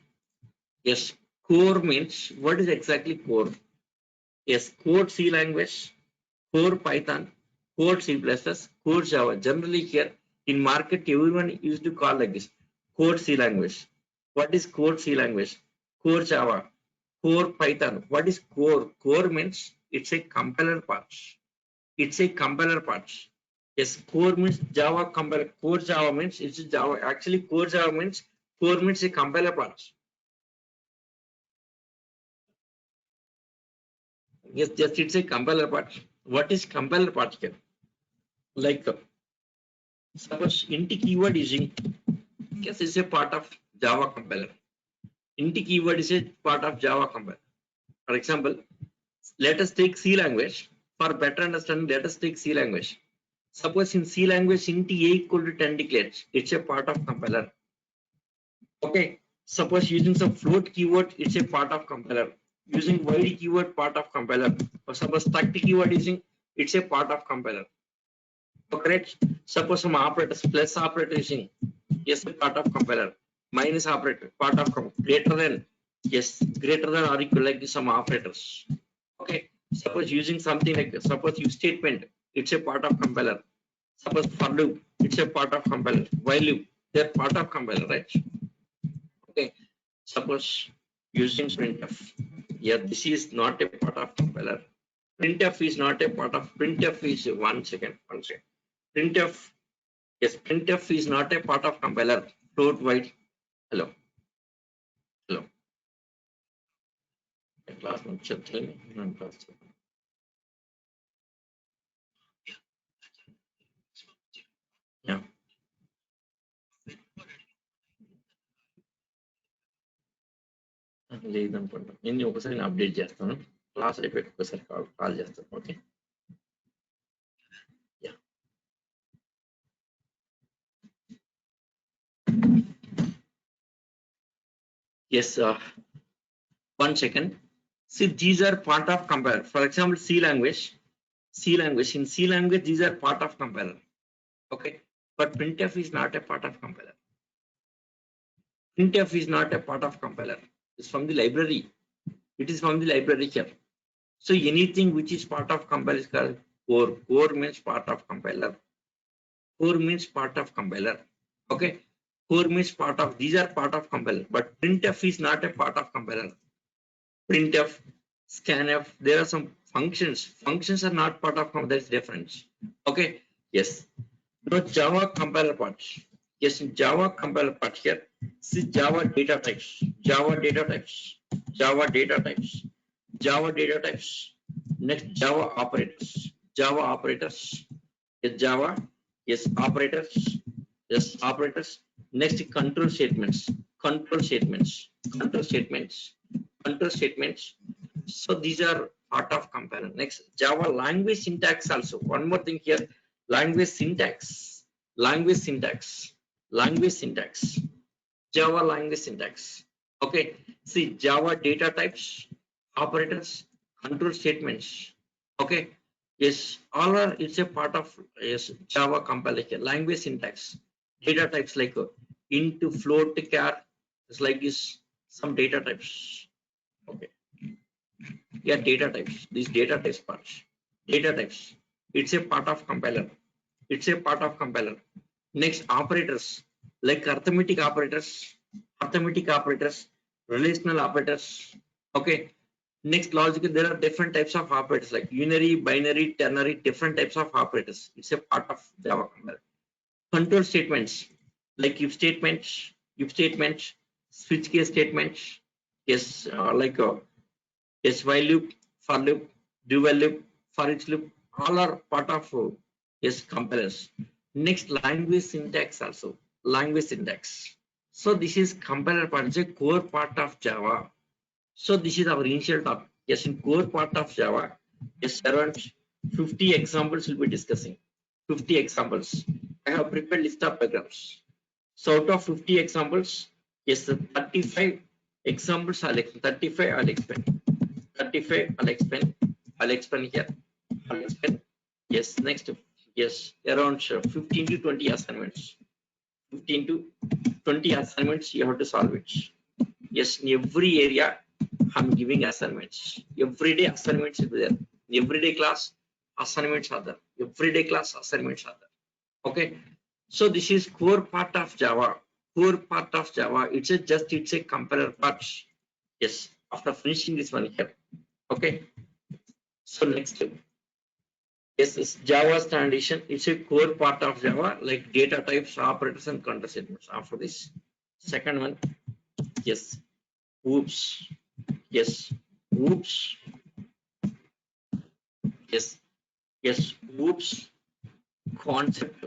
Speaker 1: Yes, core means what is exactly core? Yes, core C language, core Python, core C++, core Java. Generally here in market, everyone used to call like this, core C language. What is core C language? Core Java, core Python. What is core? Core means it's a compiler part. Yes, core means Java compiler. Core Java means it's Java. Actually, core Java means a compiler part. Yes, just it's a compiler part. What is compiler part here? Like suppose int keyword using, yes, is a part of Java compiler. Int keyword is a part of Java compiler. For example, let us take C language. For better understanding, let us take C language. Suppose in C language int a equal to 10 declared, it's a part of compiler. Okay. Suppose using some float keyword, it's a part of compiler. Using void keyword, part of compiler. Or suppose struct keyword using, it's a part of compiler. Correct. Suppose some operators, plus operator using, yes, part of compiler. Minus operator, part of greater than, yes, greater than or equal like some operators. Okay. Suppose using something like this. Suppose use statement, it's a part of compiler. Suppose for loop, it's a part of compiler. While loop, they're part of compiler, right? Okay. Suppose using printf. Yeah, this is not a part of compiler. Printf is not a part of. Printf is one second. Printf, yes, printf is not a part of compiler. Float white. Hello. Class yeah. లేదనుకుంటా నేను ఒకసారి update చేస్తాను class అయిపోయి ఒకసారి call చేస్తాను okay yes 1 second. See, these are part of compiler. For example, C language in C language these are part of compiler. Okay, but printf is not a part of compiler. Printf is not a part of compiler. It's from the library. It is from the library here. So anything which is part of compiler is called core. Core means part of compiler. Core means part of compiler. Okay. Core means part of, these are part of compiler, but printf is not a part of compiler. Printf, scanf, there are some functions. Functions are not part of compiler. That's difference. Okay. Yes. Now Java compiler parts. Yes, in Java compiler part here. See Java data types. Java data types. Java data types. Java data types. Next Java operators. Java operators. Yes, Java. Yes, operators. Yes, operators. Next control statements. Control statements. Control statements. Control statements. So these are part of compiler. Next Java language syntax also. One more thing here. Language syntax. Language syntax. Language syntax. Java language syntax. Okay. See Java data types, operators, control statements. Okay. Yes, all are, it's a part of, yes, Java compiler. Language syntax. Data types like int, float, char. It's like this. Some data types. Okay. Yeah, data types. These data types parts. Data types. It's a part of compiler. It's a part of compiler. Next, operators like arithmetic operators, relational operators. Okay. Next, logical. There are different types of operators like unary, binary, ternary, different types of operators. It's a part of Java compiler. Control statements like if statements, switch case statements. Yes, like yes, while loop, for loop, do while loop, for each loop, all are part of yes compilers. Next, language syntax also. Language syntax. So this is compiler part, it's a core part of Java. So this is our initial topic. Yes, in core part of Java, yes, around 50 examples we'll be discussing. 50 examples. I have prepared list of programs. So out of 50 examples, yes, 35 examples I'll explain. 35 I'll explain. 35 I'll explain here. I'll explain. Yes, next, yes, around 15 to 20 assignments. 15 to 20 assignments you have to solve it. Yes, in every area I'm giving assignments. Every day assignments will be there. In everyday class assignments are there. Everyday class assignments are there. Okay. So this is core part of Java. Core part of Java. It's a compiler part. Yes. After finishing this one here. Okay. So next. Yes, it's Java standardization. It's a core part of Java, like data types, operators, and control statements. After this, second one. Yes. Oops. Yes. Oops. Yes. Yes. Oops. Concept.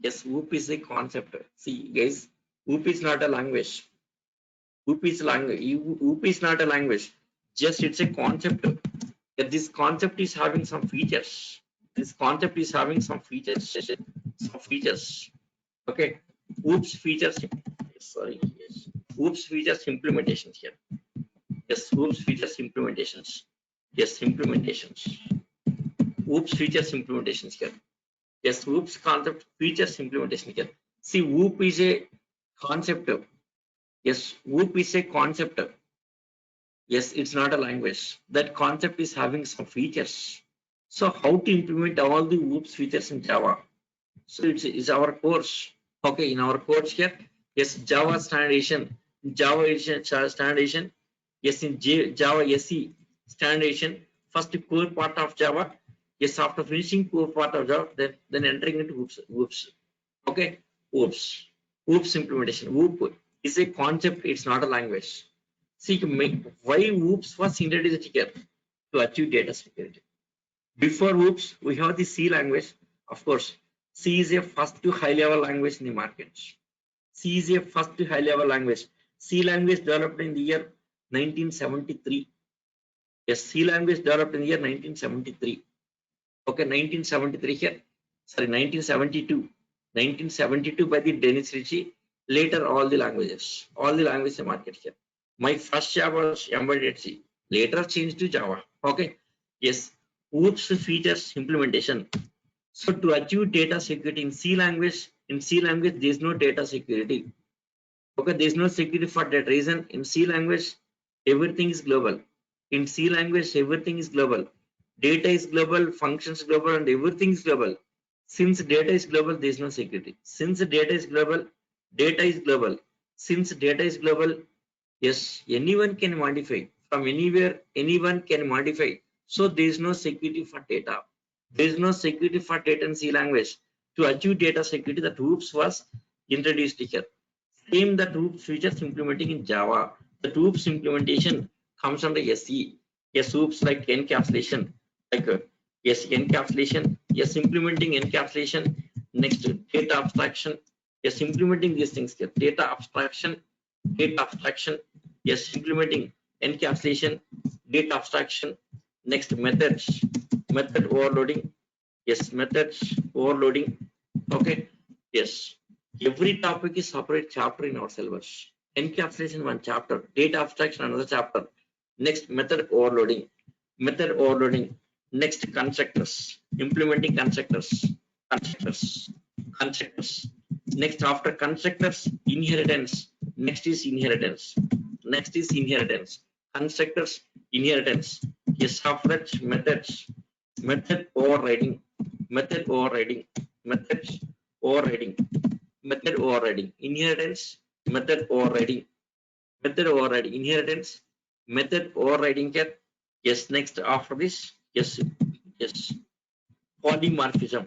Speaker 1: Yes. OOP is a concept. See, guys, OOP is not a language. OOP is language. OOP is not a language. Just it's a concept. This concept is having some features. This concept is having some features. Some features. Okay. OOPS features. Sorry. Yes. OOPS features implementations here. Yes. OOPS features implementations. Yes. Implementations. OOPS features implementations here. Yes, OOPS concept features implementation here. See, OOP is a concept. Yes, OOP is a concept. Yes, it's not a language. That concept is having some features. So how to implement all the OOPS features in Java? So it's our course. Okay, in our course here, yes, Java standardization, standardization. Yes, in Java SE standardization, first core part of Java. Yes, after finishing core part of Java, then entering into OOPS. Okay, OOPS implementation. OOP is a concept, it's not a language. See, why OOPS was introduced here? To achieve data security. Before OOPS, we have the C language. Of course, C is a first to high level language in the market. C is a first to high level language. C language developed in the year 1973. Yes, C language developed in the year 1973. Okay, 1973 here. Sorry, 1972. 1972 by the Dennis Ritchie. Later, all the languages in market here. My first Java was embedded C. Later changed to Java. Okay. Yes. OOPS features implementation. So to achieve data security in C language, In C language, there is no data security. Okay, there is no security for that reason. In C language, everything is global. In C language, everything is global. Data is global, functions global, and everything is global. Since data is global, there is no security. Since data is global, data is global. Since data is global, yes, anyone can modify. From anywhere, anyone can modify. So there is no security for data. There is no security for data in C language. To achieve data security, the OOPS was introduced here. Same the OOPS features implementing in Java. The OOPS implementation comes under SE. Yes, OOPS like encapsulation, like yes, encapsulation. Yes, implementing encapsulation. Next, data abstraction. Yes, implementing these things here. Data abstraction. Yes, implementing encapsulation, data abstraction. Next, methods, method overloading. Yes, methods overloading. Okay. Yes, every topic is separate chapter in our syllabus. Encapsulation one chapter, data abstraction another chapter. Next, method overloading. Next, constructors, implementing constructors. Next, after constructors, inheritance. Next is inheritance. Constructors, inheritance. Yes, after methods, method overriding, methods overriding, inheritance, inheritance, method overriding here. Yes, next after this, yes, polymorphism,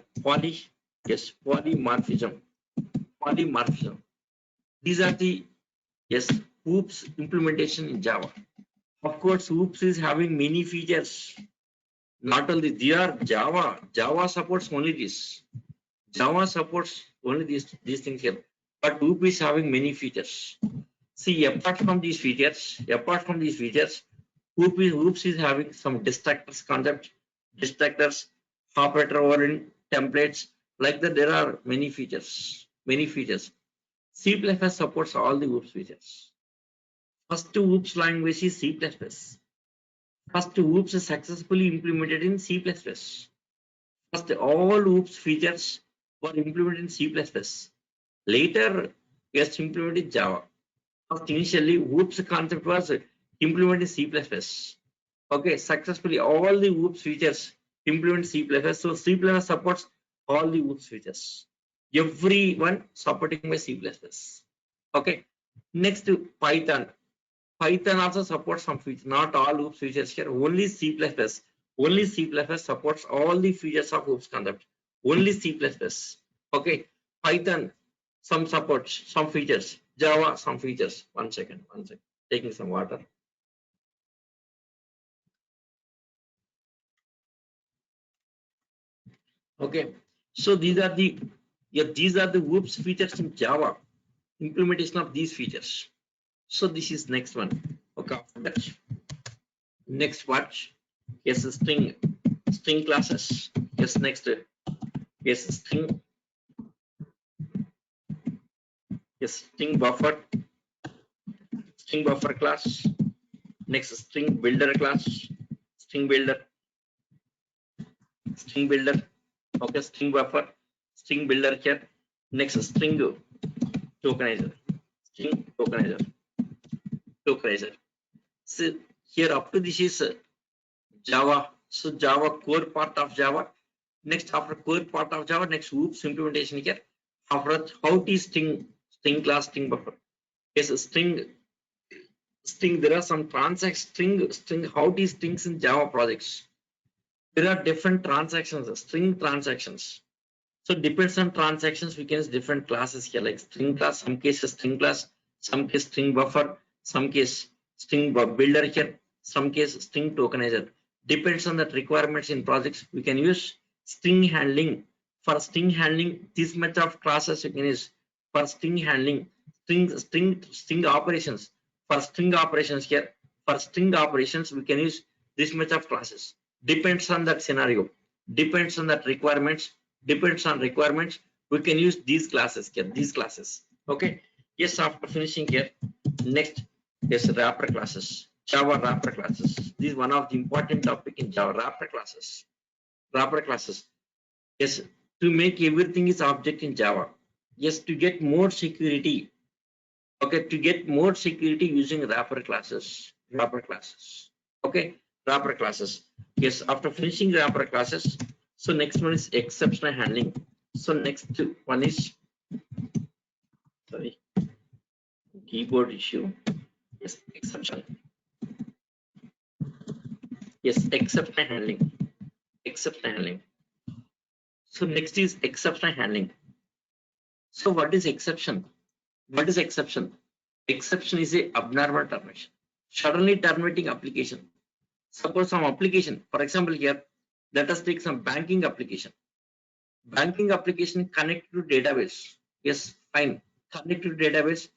Speaker 1: polymorphism. These are the, yes, OOPS implementation in Java. Of course, OOPS is having many features. Not only they are Java supports only this. Java supports only these things here. But OOP is having many features. See, apart from these features, OOPS is having some distractors concept, operator overriding, templates, like that. There are many features. C++ supports all the OOPS features. First OOPS language is C++. First OOPS is successfully implemented in C++. First, all OOPS features were implemented in C++. Later, yes, implemented in Java. First, initially, OOPS concept was implemented in C++. Okay, successfully all the OOPS features implement C++. So C++ supports all the OOPS features. Everyone supporting by C++. Okay. Next, Python. Python also supports some features, not all OOPS features here. Only C++. Only C++ supports all the features of OOPS concept. Only C++. Okay. Python, some supports, some features. Java, some features. One second. Taking some water. Okay. So these are the OOPS features in Java. Implementation of these features. So this is next one. Okay. Next watch. Yes, string classes. Yes, next. Yes, string buffer class. Next, string builder class. String builder. Okay, string buffer, string builder here. Next, string tokenizer. So here up to this is Java. So Java, core part of Java. Next, after core part of Java, next OOPS implementation here. After how to string class, string buffer. Yes, string. There are some string. How to strings in Java projects. There are different transactions, string transactions. So depends on transactions, we can use different classes here, like string class, some cases string class, some case string buffer, some case string builder here, some case string tokenizer. Depends on the requirements in projects. We can use string handling. For string handling, this much of classes you can use. For string handling, string operations. For string operations here, for string operations, we can use this much of classes. Depends on that scenario. Depends on that requirements. We can use these classes here. Okay. Yes, after finishing here, next, yes, wrapper classes. Java wrapper classes. This is one of the important topic in Java. Wrapper classes. Yes, to make everything is object in Java. Yes, to get more security. Okay, to get more security using wrapper classes. Okay, wrapper classes. Yes, after finishing wrapper classes, so next one is exceptional handling. So next one is, sorry, keyboard issue. Yes, exception. Yes, exception handling. Exception handling. So next is exception handling. So what is exception? What is exception? Exception is a abnormal termination. Suddenly terminating application. Suppose some application, for example here, let us take some banking application. Banking application connected to database. Yes, fine. Connected to database.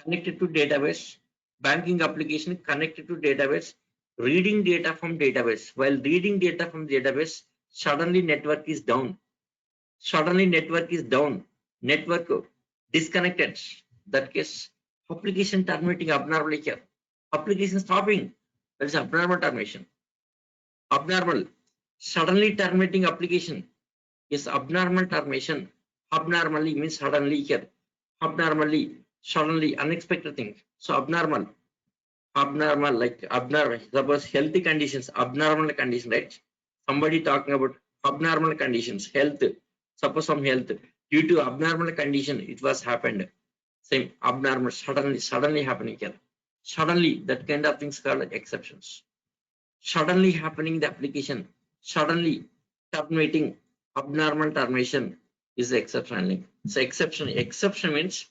Speaker 1: Connected to database. Banking application connected to database. Reading data from database. While reading data from database, suddenly network is down. Suddenly network is down. Network disconnected. That case, application terminating abnormally here. Application stopping. That is abnormal termination. Abnormal. Suddenly terminating application. Yes, abnormal termination. Abnormally means suddenly here. Abnormally, suddenly, unexpected thing. So abnormal. Abnormal, like abnormal. Suppose healthy conditions, abnormal condition, right? Somebody talking about abnormal conditions, health. Suppose some health. Due to abnormal condition, it was happened. Same abnormal, suddenly happening here. Suddenly, that kind of things called like exceptions. Suddenly happening in the application, suddenly terminating, abnormal termination is exception handling. So exception means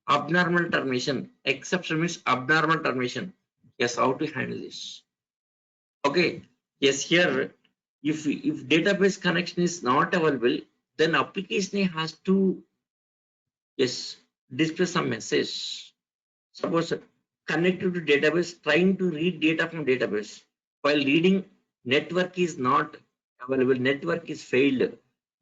Speaker 1: abnormal termination. Exception means abnormal termination. Yes, how to handle this? Okay. Yes, here if database connection is not available, then application has to, yes, display some message. Suppose connected to database, trying to read data from database. While reading, network is not available, network is failed.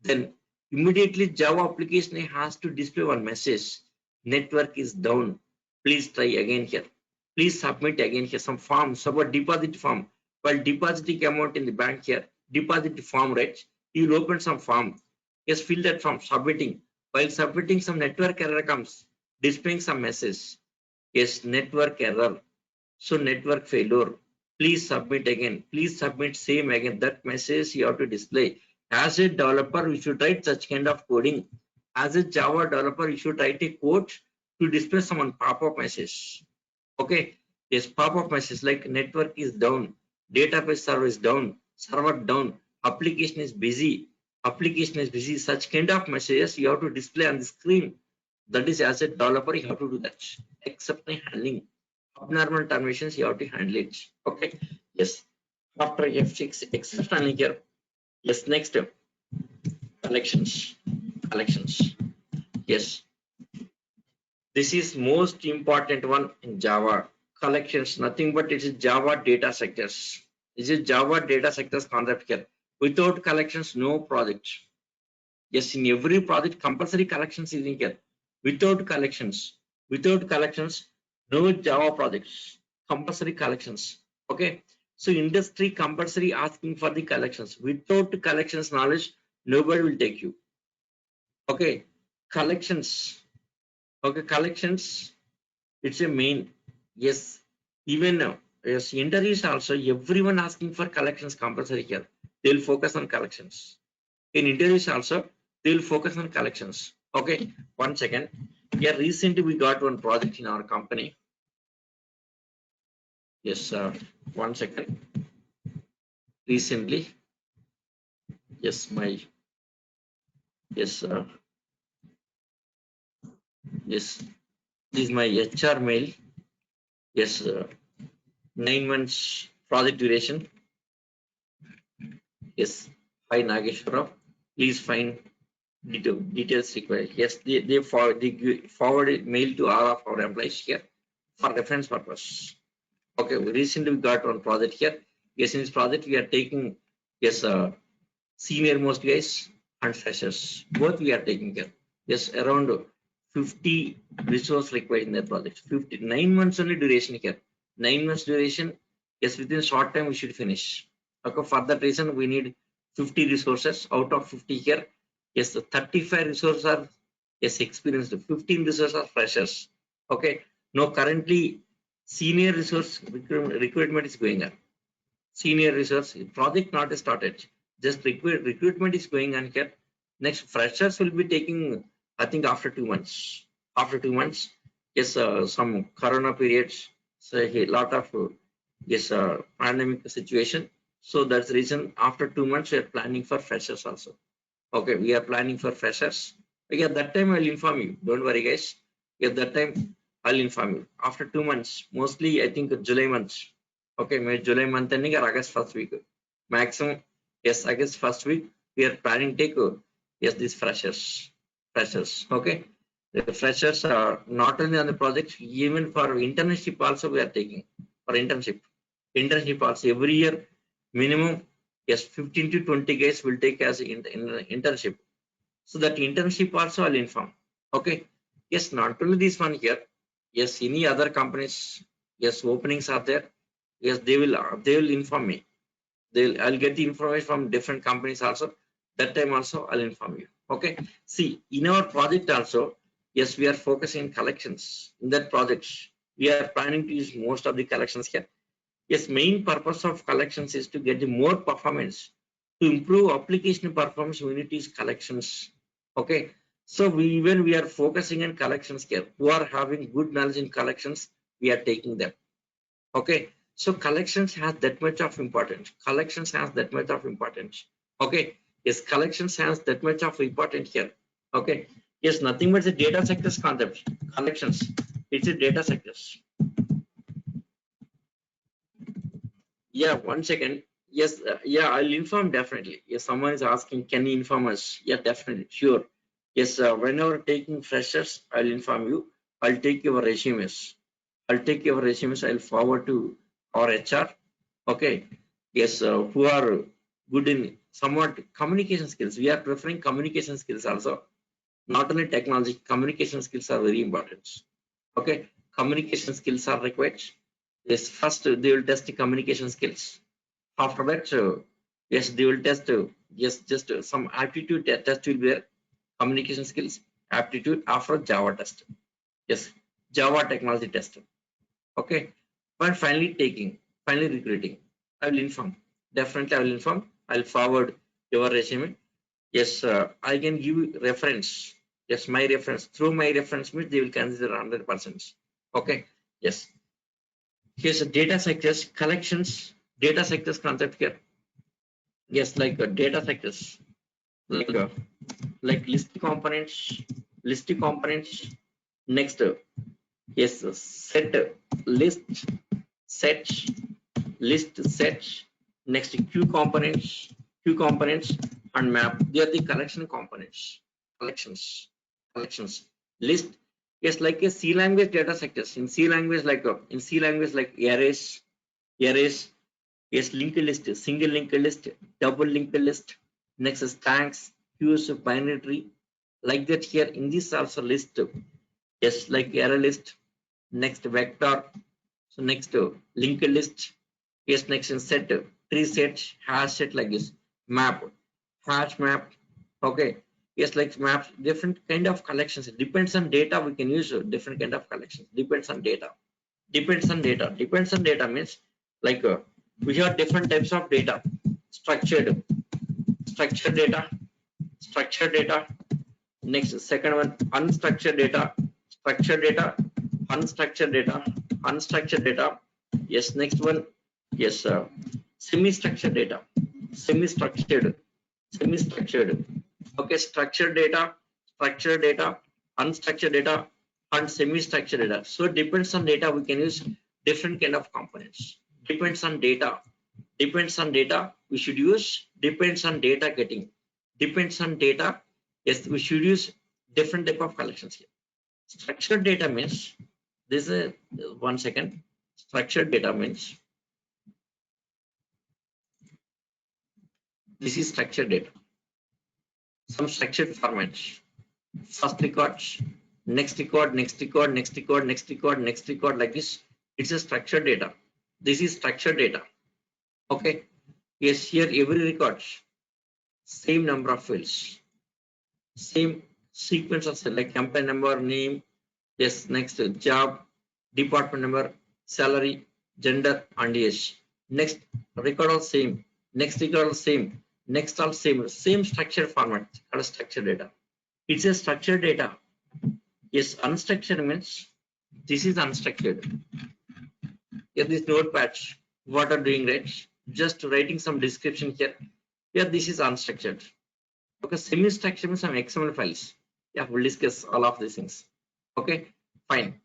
Speaker 1: Then immediately Java application has to display one message. Network is down. Please try again here. Please submit again here some form, suppose deposit form. While depositing amount in the bank here, deposit form, right? You will open some form. Yes, fill that form, submitting. While submitting, some network error comes, displaying some message. Yes, network error. So network failure. Please submit again. Please submit same again. That message you have to display. As a developer, you should write such kind of coding. As a Java developer, you should write a code to display some pop-up message. Okay. Yes, pop-up message like network is down, database server is down, server down, application is busy, such kind of messages you have to display on the screen. That is, as a developer, you have to do that. Exception handling, abnormal terminations, you have to handle it. Okay. Yes. After F6 exception handling here. Yes. Next, collections. Yes. This is most important one in Java. Collections, nothing but it is Java data sectors. This is Java data sectors concept here. Without collections, no project. Yes, in every project, compulsory collections is in here. Without collections, no Java projects. Compulsory collections. Okay. So industry compulsory asking for the collections. Without collections knowledge, nobody will take you. Okay. Collections. Okay, collections. It's a main. Yes. Even yes, interviews also, everyone asking for collections compulsory here. They'll focus on collections. In interviews also, they'll focus on collections. Okay, 1 second. Yeah, recently we got one project in our company. Yes, 1 second. Recently, yes, yes, yes, this is my HR mail. Yes, 9 months project duration. Yes, by Nageswar Rao. Please find details required. Yes, they forwarded mail to all of our employees here for reference purpose. Okay, we recently got one project here. Yes, in this project we are taking, yes, senior most guys and freshers. Both we are taking care. Yes, around 50 resource required in that project. 9 months only duration here. 9 months duration. Yes, within short time we should finish. Okay, for that reason we need 50 resources out of 50 here. Yes, the 35 resources are Yes, experienced. 15 resources are freshers. Okay. Now currently senior resource recruitment is going on. Senior resource project not started. Just recruitment is going on here. Next freshers will be taking, I think after 2 months. After 2 months, yes, some corona periods, so a lot of yes pandemic situation. So that's the reason after 2 months we are planning for freshers also. Okay, we are planning for freshers. Okay, at that time I'll inform you. Don't worry, guys. At that time I'll inform you. After 2 months, mostly I think July month. Okay, May July month ending or August first week. Maximum, yes, August first week. We are planning take yes these freshers. Freshers. Okay. The freshers are not only on the project, even for internship also we are taking for internship. Internship also every year minimum yes 15 to 20 guys will take as in internship. So that internship also I'll inform. Okay. Yes, not only this one here. Yes, any other companies. Yes, openings are there. Yes, they will inform me. I'll get the information from different companies also. That time also I'll inform you. Okay. See, in our project also, yes, we are focusing collections. In that project, we are planning to use most of the collections here. Yes, main purpose of collections is to get the more performance. To improve application performance, we need to use collections. Okay. So when we are focusing on collections here, who are having good knowledge in collections, we are taking them. Okay. So collections has that much of importance. Collections has that much of importance. Okay. Yes, collections has that much of importance here. Okay. Yes, nothing but the data sectors concept. Collections. It's a data sectors. Yeah, 1 second. Yes, yeah, I'll inform definitely. Yes, someone is asking, can you inform us? Yeah, definitely, sure. Yes, whenever taking freshers, I'll inform you. I'll take your resumes. I'll take your resumes. I'll forward to our HR. Okay. Yes, who are good in somewhat communication skills. We are preferring communication skills also. Not only technology, communication skills are very important. Okay. Communication skills are required. Yes, first they will test the communication skills. After that, yes, they will test. Yes, just some aptitude test will be there. Communication skills, aptitude after Java test. Yes, Java technology test. Okay, but finally recruiting. I will inform. Definitely, I will inform. I'll forward your resume. Yes, I can give you reference. Yes, my reference. Through my reference means they will consider 100%. Okay. Yes. Here's a data sectors collections. Data sectors concept here. Yes, like data sectors, like list components. Next, yes, set list set list set. Next, queue components and map. They are the collection components. Collections list. Yes, like a C language data sectors. In C language, like arrays. Yes, linked list, single linked list, double linked list. Next is thanks, queues, binary tree. Like that here in this also list. Yes, like array list. Next vector. So next linked list. Yes, next in set, tree set, hash set like this. Map, hash map. Okay. Yes, like maps, different kind of collections. It depends on data. We can use different kind of collections. Depends on data. Depends on data means like we have different types of data. Structured data, structured data. Next, second one, unstructured data, structured data, unstructured data, unstructured data. Yes, next one, yes, semi-structured data, semi-structured. Okay, structured data, unstructured data, and semi-structured data. So it depends on data. We can use different kind of components. Depends on data. We should use depends on data getting. Depends on data. Yes, we should use different type of collections here. Structured data means this is 1 second. Structured data means this is structured data. Some structured formats. First records, next record, like this. It's a structured data. This is structured data. Okay. Yes, here every record, same number of fields, same sequence of like company number, name, yes, next job, department number, salary, gender, and age. Next record all same, next record all same, next all same structured format, called structured data. It's a structured data. Yes, unstructured means this is unstructured. Here this notepad, what are doing, right? Just writing some description here. Here this is unstructured. Okay, semi-structured means some XML files. Yeah, we'll discuss all of these things. Okay, fine.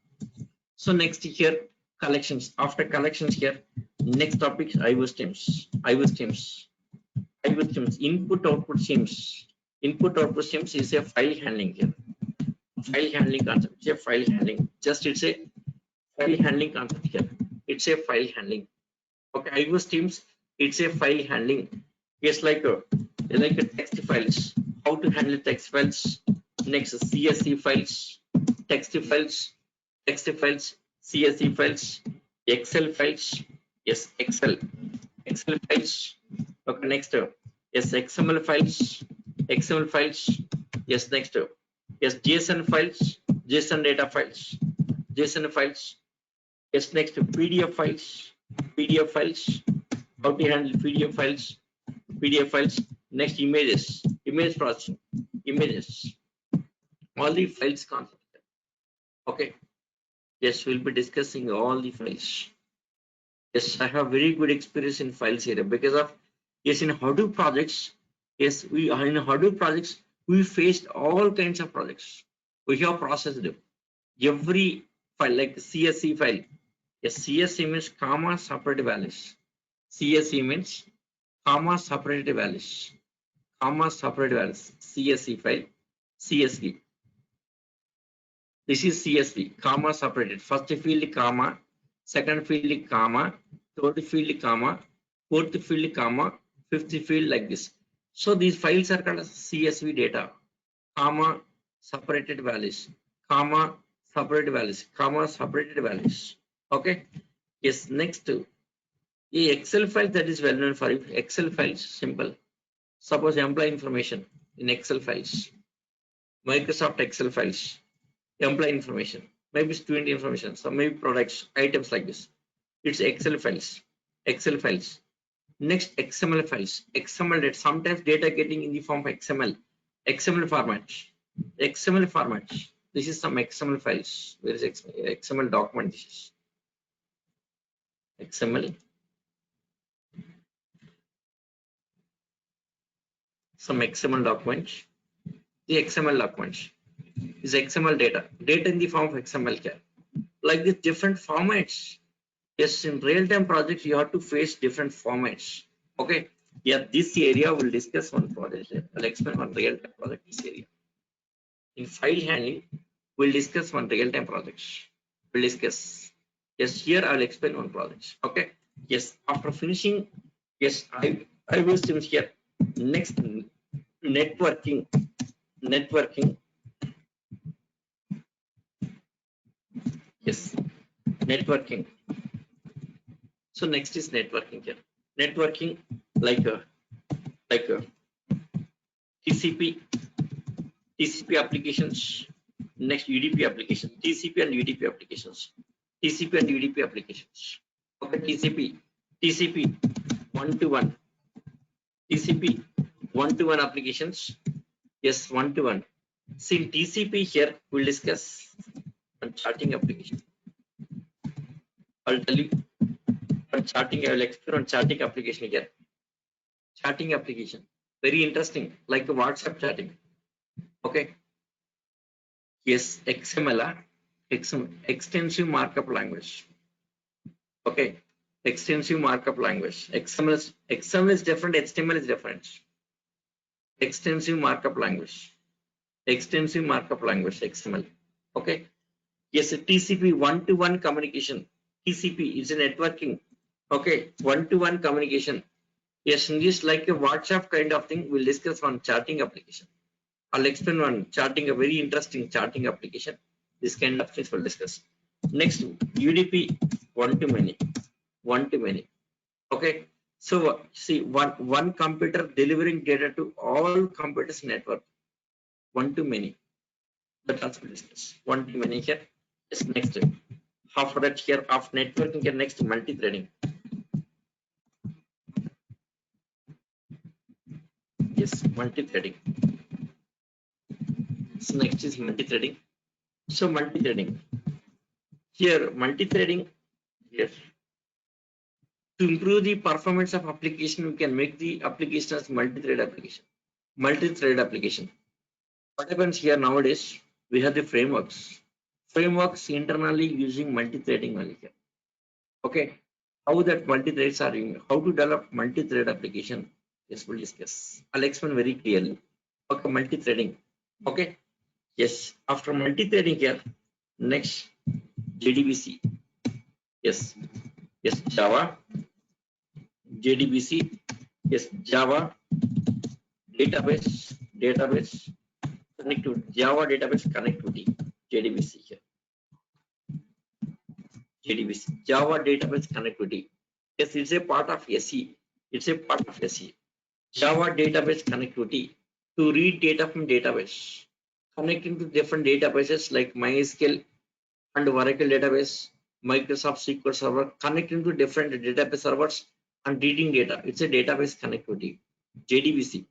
Speaker 1: So next here, collections. After collections here, next topic, IO streams. IO streams. IO streams. Input output streams. Input output streams is a file handling here. File handling concept. It's a file handling. Just it's a file handling concept here. It's a file handling. Okay, IO streams. It's a file handling. Yes, like a text files. How to handle text files? Next, CSV files, text files, CSV files, Excel files. Yes, Excel files. Okay, next, yes, XML files. Yes, next, yes, JSON files, JSON data files, JSON files. Yes, next, PDF files. How to handle PDF files. Next, image processing, images. All the files concept. Okay. Yes, we'll be discussing all the files. Yes, I have very good experience in files here because of, yes, in Hadoop projects. Yes, we are in Hadoop projects. We faced all kinds of projects. We have processed every file like CSV file. Yes, CSV means comma separate values. CSV means comma separate values. CSV file. CSV. This is CSV, comma separated. First field, comma, second field, comma, third field, comma, fourth field, comma, fifth field, like this. So these files are called CSV data, comma, separated values, comma, separated values. Okay. Yes. Next, the Excel file that is well known for you. Excel files, simple. Suppose employee information in Excel files, Microsoft Excel files. Employee information, maybe student information, so maybe products, items like this. It's Excel files. Next, XML files. XML data. Sometimes data getting in the form of XML. XML format. This is some XML files. Where is XML document? This is XML. Some XML documents. The XML documents is XML data in the form of XML care. Like this, different formats. Yes, in real-time projects, you have to face different formats. Okay. Yeah, this area we'll discuss one project. I'll explain one real-time project. This area. In file handling, we'll discuss one real-time project. We'll discuss. Yes, here I'll explain one project. Okay. Yes, after finishing, yes, I will see here. Next, networking. Yes, networking. So next is networking here. Networking like TCP applications. Next, UDP application. TCP and UDP applications. Okay, TCP one-to-one. TCP one-to-one applications. Yes, one-to-one. See, TCP here we'll discuss on charting application. I'll tell you on charting. I will explain on charting application here. Charting application, very interesting, like WhatsApp chatting. Okay. Yes, XML, extensive markup language. Okay, extensive markup language. XML is different. HTML is different. Extensive markup language. XML. Okay. Yes, TCP one-to-one communication. TCP is a networking. Okay, one-to-one communication. Yes, in this like a WhatsApp kind of thing, we'll discuss on charting application. I'll explain one charting, a very interesting charting application. This kind of things we'll discuss. Next, UDP one-to-many. Okay, so see one computer delivering data to all computers network. One-to-many. That also we discuss. One thing many here is next. After that here of networking here next multi-threading. Yes, multi-threading. So next is multi-threading. So multi-threading. Here multi-threading here. To improve the performance of application, we can make the application as multi-thread application. Multi-thread application. What happens here nowadays? We have the frameworks. Frameworks internally using multi-threading only here. Okay. How that multi-threads are in, how to develop multi-thread application. Yes, we'll discuss. I'll explain very clearly. Okay, multi-threading. Okay. Yes. After multi-threading here, next JDBC. Yes. Yes, Java. JDBC. Yes, Java database connectivity, Java database connectivity, JDBC here. JDBC, Java database connectivity. Yes, it's a part of SE. It's a part of SE. Java database connectivity to read data from database, connecting to different databases like MySQL and Oracle database, Microsoft SQL Server, connecting to different database servers and reading data. It's a database connectivity. JDBC.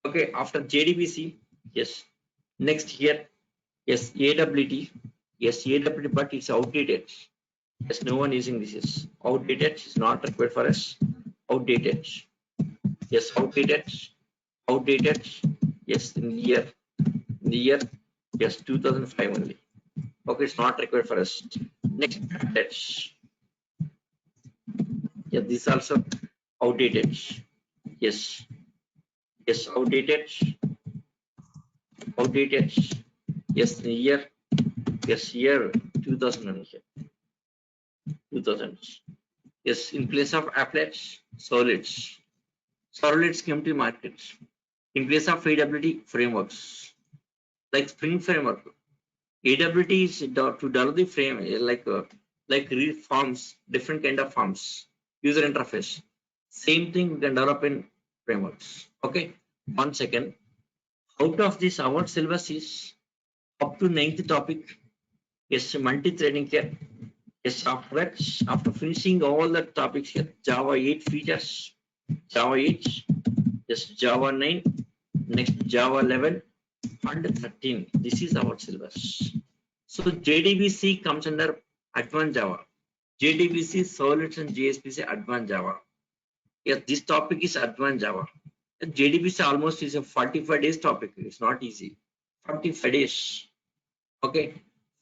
Speaker 1: Okay, after JDBC, yes. Next here, yes, AWT. Yes, AWT, but it's outdated. Yes, no one using this is outdated. It's not required for us. Outdated. Yes, outdated. Yes, in the year, yes, 2005 only. Okay, it's not required for us. Next, attach. Yeah, this also outdated. Yes, yes, outdated. Yes, the year, yes, year 2000 here. 2000. Yes, in place of applets, solids. Solids came to market. In place of AWT, frameworks like Spring Framework. AWT is to develop the frame like read forms, different kind of forms, user interface. Same thing we can develop in frameworks. Okay, 1 second. Out of this, our syllabus is up to 9th topic. Yes, multi-threading here. Yes, after finishing all the topics here, Java 8 features, Java 8, yes, Java 9, next Java 11 and 13. This is our syllabus. So JDBC comes under Advanced Java. JDBC, Solids and JSPC Advanced Java. Yes, this topic is Advanced Java. And JDBC almost is a 45 days topic. It's not easy. 45 days. Okay.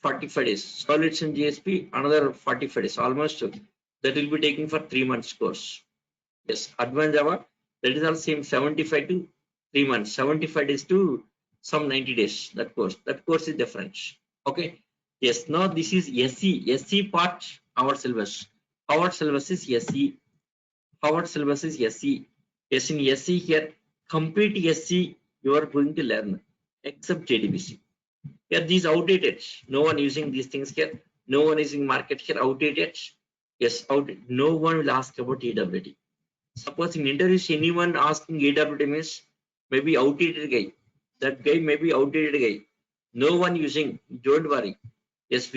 Speaker 1: 45 days. Solids and JSP, another 45 days. Almost that will be taking for 3 months course. Yes, Advanced Java, that is all same 75 to 3 months. 75 days to some 90 days. That course is different. Okay. Yes, now this is SE part, our syllabus. Our syllabus is SE. Our syllabus is SE. Yes, in SE here, complete SE you are going to learn except JDBC. Yeah, these outdated. No one using these things here. No one using market here. Outdated. Yes, outdated. No one will ask about AWT. Suppose in interviews anyone asking AWT means maybe outdated guy. That guy may be outdated guy. No one using. Don't worry. Yes,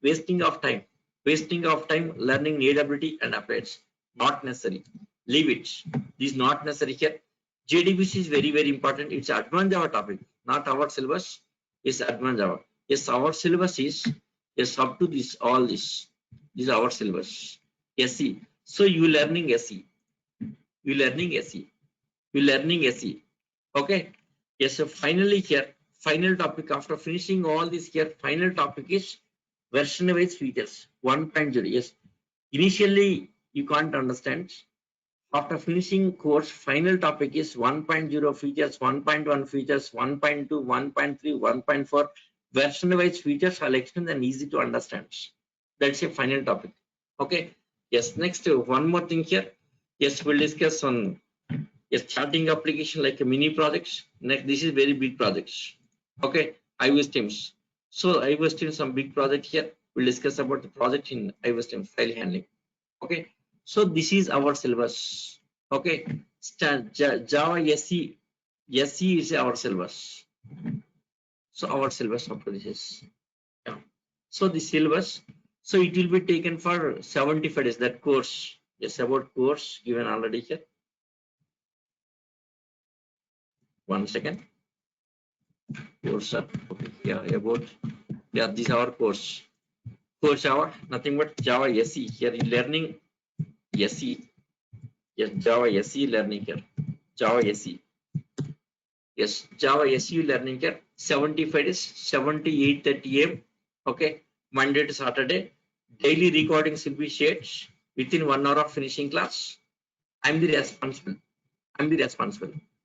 Speaker 1: wasting of time. Wasting of time learning AWT and applies. Not necessary. Leave it. This is not necessary here. JDBC is very, very important. It's advanced Java topic, not our syllabus. Is advanced Java. Yes, our syllabus is yes up to this all this. This is our syllabus. SE. So you learning SE. You learning SE. You learning SE. Okay. Yes. So finally here, final topic after finishing all this here, final topic is version-wise features 1.0. Yes. Initially you can't understand. After finishing course, final topic is 1.0 features, 1.1 features, 1.2, 1.3, 1.4 version-wise features. I'll explain and easy to understand. That's a final topic. Okay. Yes. Next, one more thing here. Yes, we'll discuss on yes charting application like a mini projects. Next, this is very big projects. Okay, iOS teams. So iOS teams some big project here. We'll discuss about the project in iOS teams file handling. Okay. So this is our syllabus. Okay, Java SE is our syllabus. So our syllabus after this is, yeah. So the syllabus, so it will be taken for 75 days, that course. Yes, about course given already here. 1 second. Course are, okay, yeah, about, yeah, this is our course. Course Java, nothing but Java SE. Here learning SE. Yes, Java SE learning here. Java SE. Yes, Java SE learning here. 75 days, 78:30 AM. Okay, Monday to Saturday. Daily recordings will be shared within 1 hour of finishing class. I'm the responsible.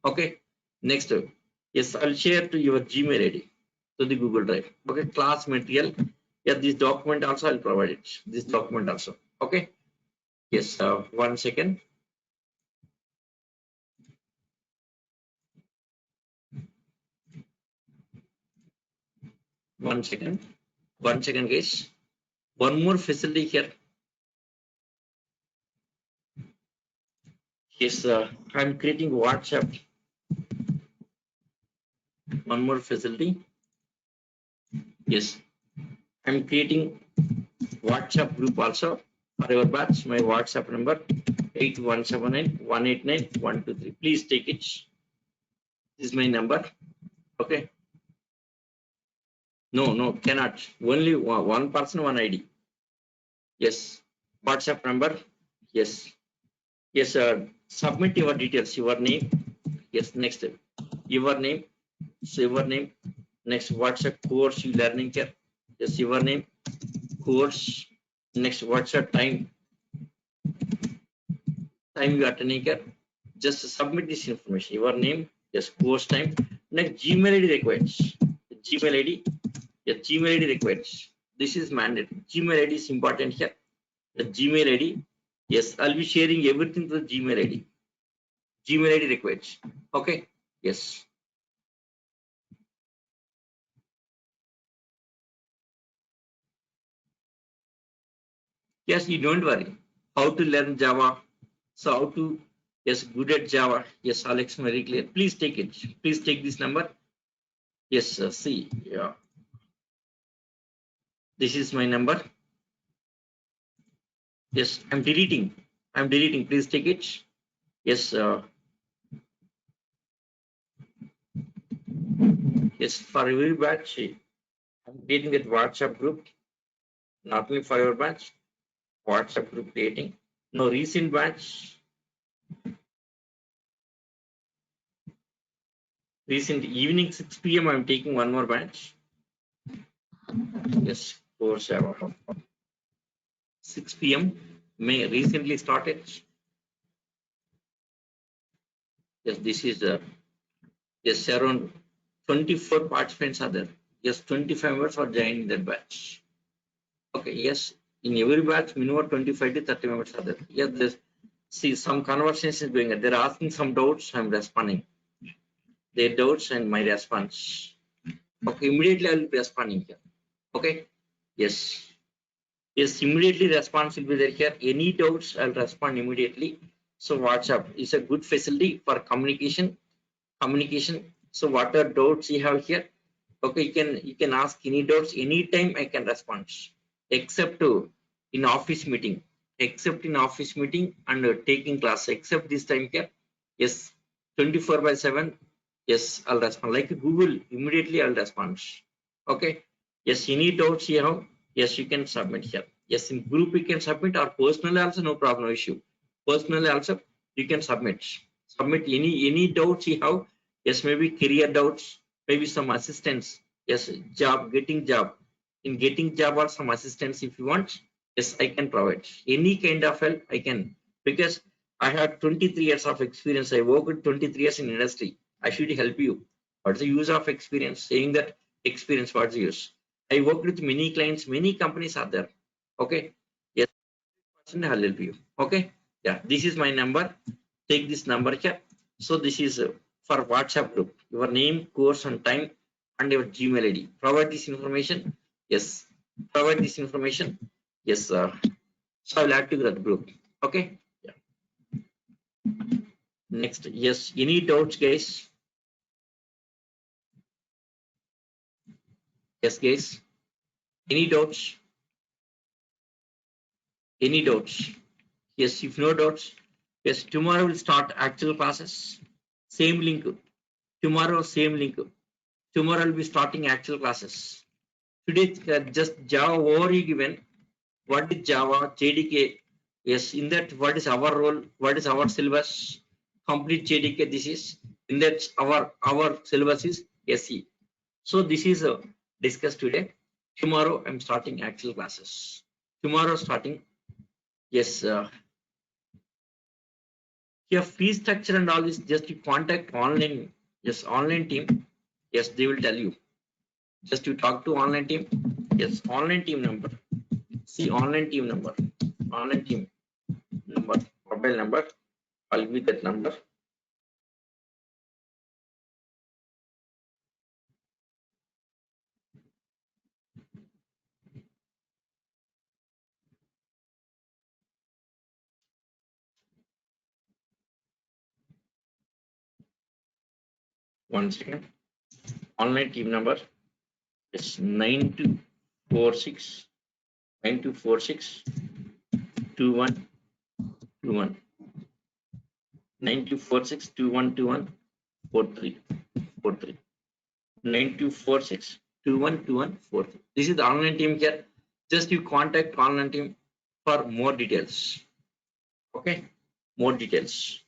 Speaker 1: Okay. Next, yes, I'll share to your Gmail ID to the Google Drive. Okay, class material. Yeah, this document also I'll provide it. This document also. Okay. Yes. 1 second. One second. 1 second, guys. One more facility here. Yes, I'm creating WhatsApp. One more facility. Yes, I'm creating WhatsApp group also for your batch. My WhatsApp number 8179189123. Please take it. This is my number. Okay. No, cannot. Only one person, one ID. Yes. WhatsApp number. Yes. Yes. Submit your details. Your name. Yes. Next. Your name. So your name. Next. WhatsApp course you learning here. Yes. Your name. Course. Next. WhatsApp time. Time you attending here. Just submit this information. Your name. Yes. Course time. Next. Gmail ID requires. Gmail ID. Yes. Gmail ID requires. This is mandatory. Gmail ID is important here. The Gmail ID. Yes, I'll be sharing everything to the Gmail ID. Gmail ID required. Okay. Yes. Yes, you don't worry. How to learn Java. So how to, yes, good at Java. Yes, Alex, very clear. Please take it. Please take this number. Yes, see. Yeah. This is my number. Yes, I'm deleting. Please take it. Yes. Yes, for every batch, I'm creating that WhatsApp group. Not only for your batch. WhatsApp group creating. No recent batch. Recent evening 6 p.m. I'm taking one more batch. Yes, course 6 p.m. May recently started. Yes, this is yes, around 24 participants are there. Yes, 25 members are joining that batch. Okay, yes, in every batch, minimum 25 to 30 members are there. Yes, there's see some conversations going on. They're asking some doubts, I'm responding. Their doubts and my response. Okay, immediately I'll be responding here. Okay, yes. Yes, immediately response will be there here. Any doubts, I'll respond immediately. So WhatsApp is a good facility for communication. So what are doubts you have here? Okay, you can ask any doubts anytime. I can respond, except in office meeting. Except in office meeting and taking class. Except this time here, yes, 24/7. Yes, I'll respond. Like Google, immediately I'll respond. Okay. Yes, any doubts you have, yes, you can submit here. Yes, in group you can submit or personally also, no problem, no issue. Personally also you can submit. Submit any doubts you have. Yes, maybe career doubts, maybe some assistance. Yes, getting job. In getting job or some assistance if you want, yes, I can provide. Any kind of help I can, because I have 23 years of experience. I worked 23 years in industry. I should help you. What's the use of experience? Saying that experience, what's the use? I worked with many clients, many companies are there. Okay. Yes, I'll help you. Okay. Yeah, this is my number. Take this number here. So this is for WhatsApp group. Your name, course and time, and your Gmail ID. Provide this information. Yes. Provide this information. Yes. So I'll add to that group. Okay. Yeah. Next. Yes. Any doubts, guys? Yes, guys. Any doubts? Any doubts? Yes, if no doubts, yes, tomorrow will start actual classes. Same link. Tomorrow, same link. Tomorrow will be starting actual classes. Today, just Java overview given. What is Java, JDK? Yes, in that, what is our role? What is our syllabus? Complete JDK. This is in that our syllabus is SE. So this is discussed today. Tomorrow I'm starting actual classes. Tomorrow starting. Yes, here fee structure and all this. Just you contact online. Yes, online team. Yes, they will tell you. Just you talk to online team. Yes, online team number. See online team number. Online team number, mobile number. I'll give that number. One second. Online team number is 9246 2121 9246 2121 43 43 9246 2121 43. This is the online team here. Just you contact online team for more details. Okay, more details.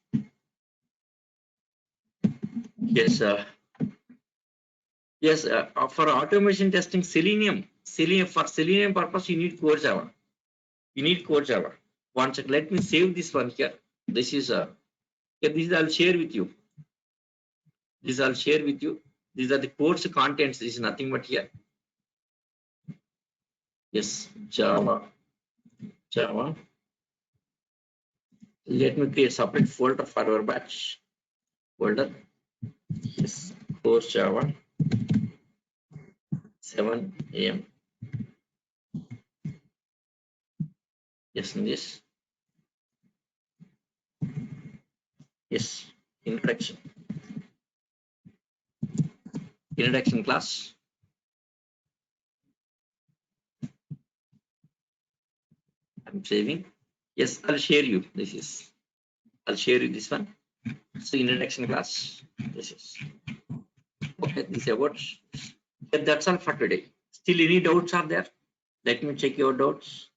Speaker 1: Yes, yes. For automation testing, Selenium for Selenium purpose, you need core Java. You need core Java. One second. Let me save this one here. This is yeah, this I'll share with you. This I'll share with you. These are the course contents. This is nothing but here. Yes, Java. Let me create separate folder for our batch folder. Yes, course Java 7 AM. Yes, in this. Yes, introduction class. I'm saving. Yes, I'll share you. I'll share you this one. So introduction class. This is okay. This is about. Yeah, that's all for today. Still, any doubts are there? Let me check your doubts.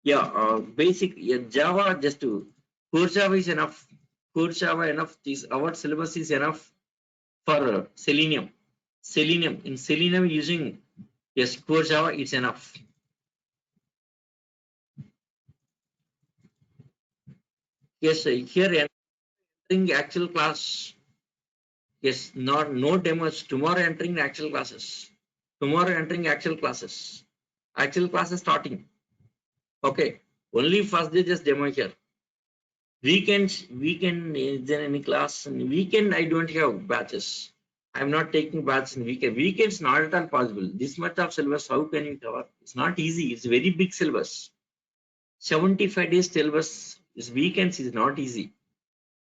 Speaker 1: Yeah, basic Java. Just to core Java is enough. Core Java enough. This our syllabus is enough for Selenium. In Selenium using yes core Java is enough. Yes, here entering actual class. Yes, no demos. Tomorrow entering actual classes. Actual classes starting. Okay. Only first day just demo here. Weekend is there any class? Weekend I don't have batches. I'm not taking batches in weekend. Weekends not at all possible. This much of syllabus, how can you cover? It's not easy. It's very big syllabus. 75 days syllabus is weekends is not easy.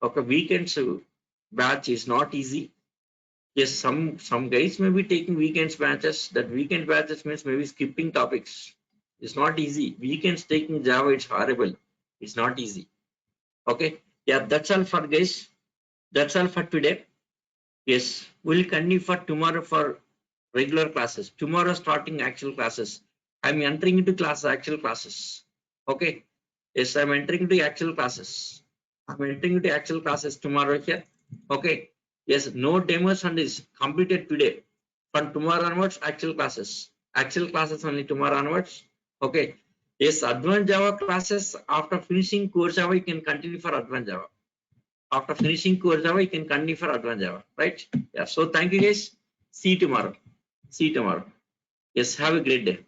Speaker 1: Okay, weekends batch is not easy. Yes, some guys may be taking weekends batches. That weekend batches means maybe skipping topics. It's not easy. Weekends taking Java, it's horrible. It's not easy. Okay. Yeah, that's all for guys. That's all for today. Yes, we'll continue for tomorrow for regular classes. Tomorrow starting actual classes. I'm entering into actual classes. Okay. Yes, I'm entering into actual classes. Tomorrow here. Okay. Yes, no demos on this completed today. From tomorrow onwards, actual classes. Actual classes only tomorrow onwards. Okay. Yes, advanced Java classes after finishing core Java, you can continue for advanced Java. After finishing core Java, you can continue for advanced Java, right? Yeah. So thank you guys. See you tomorrow. Yes, have a great day.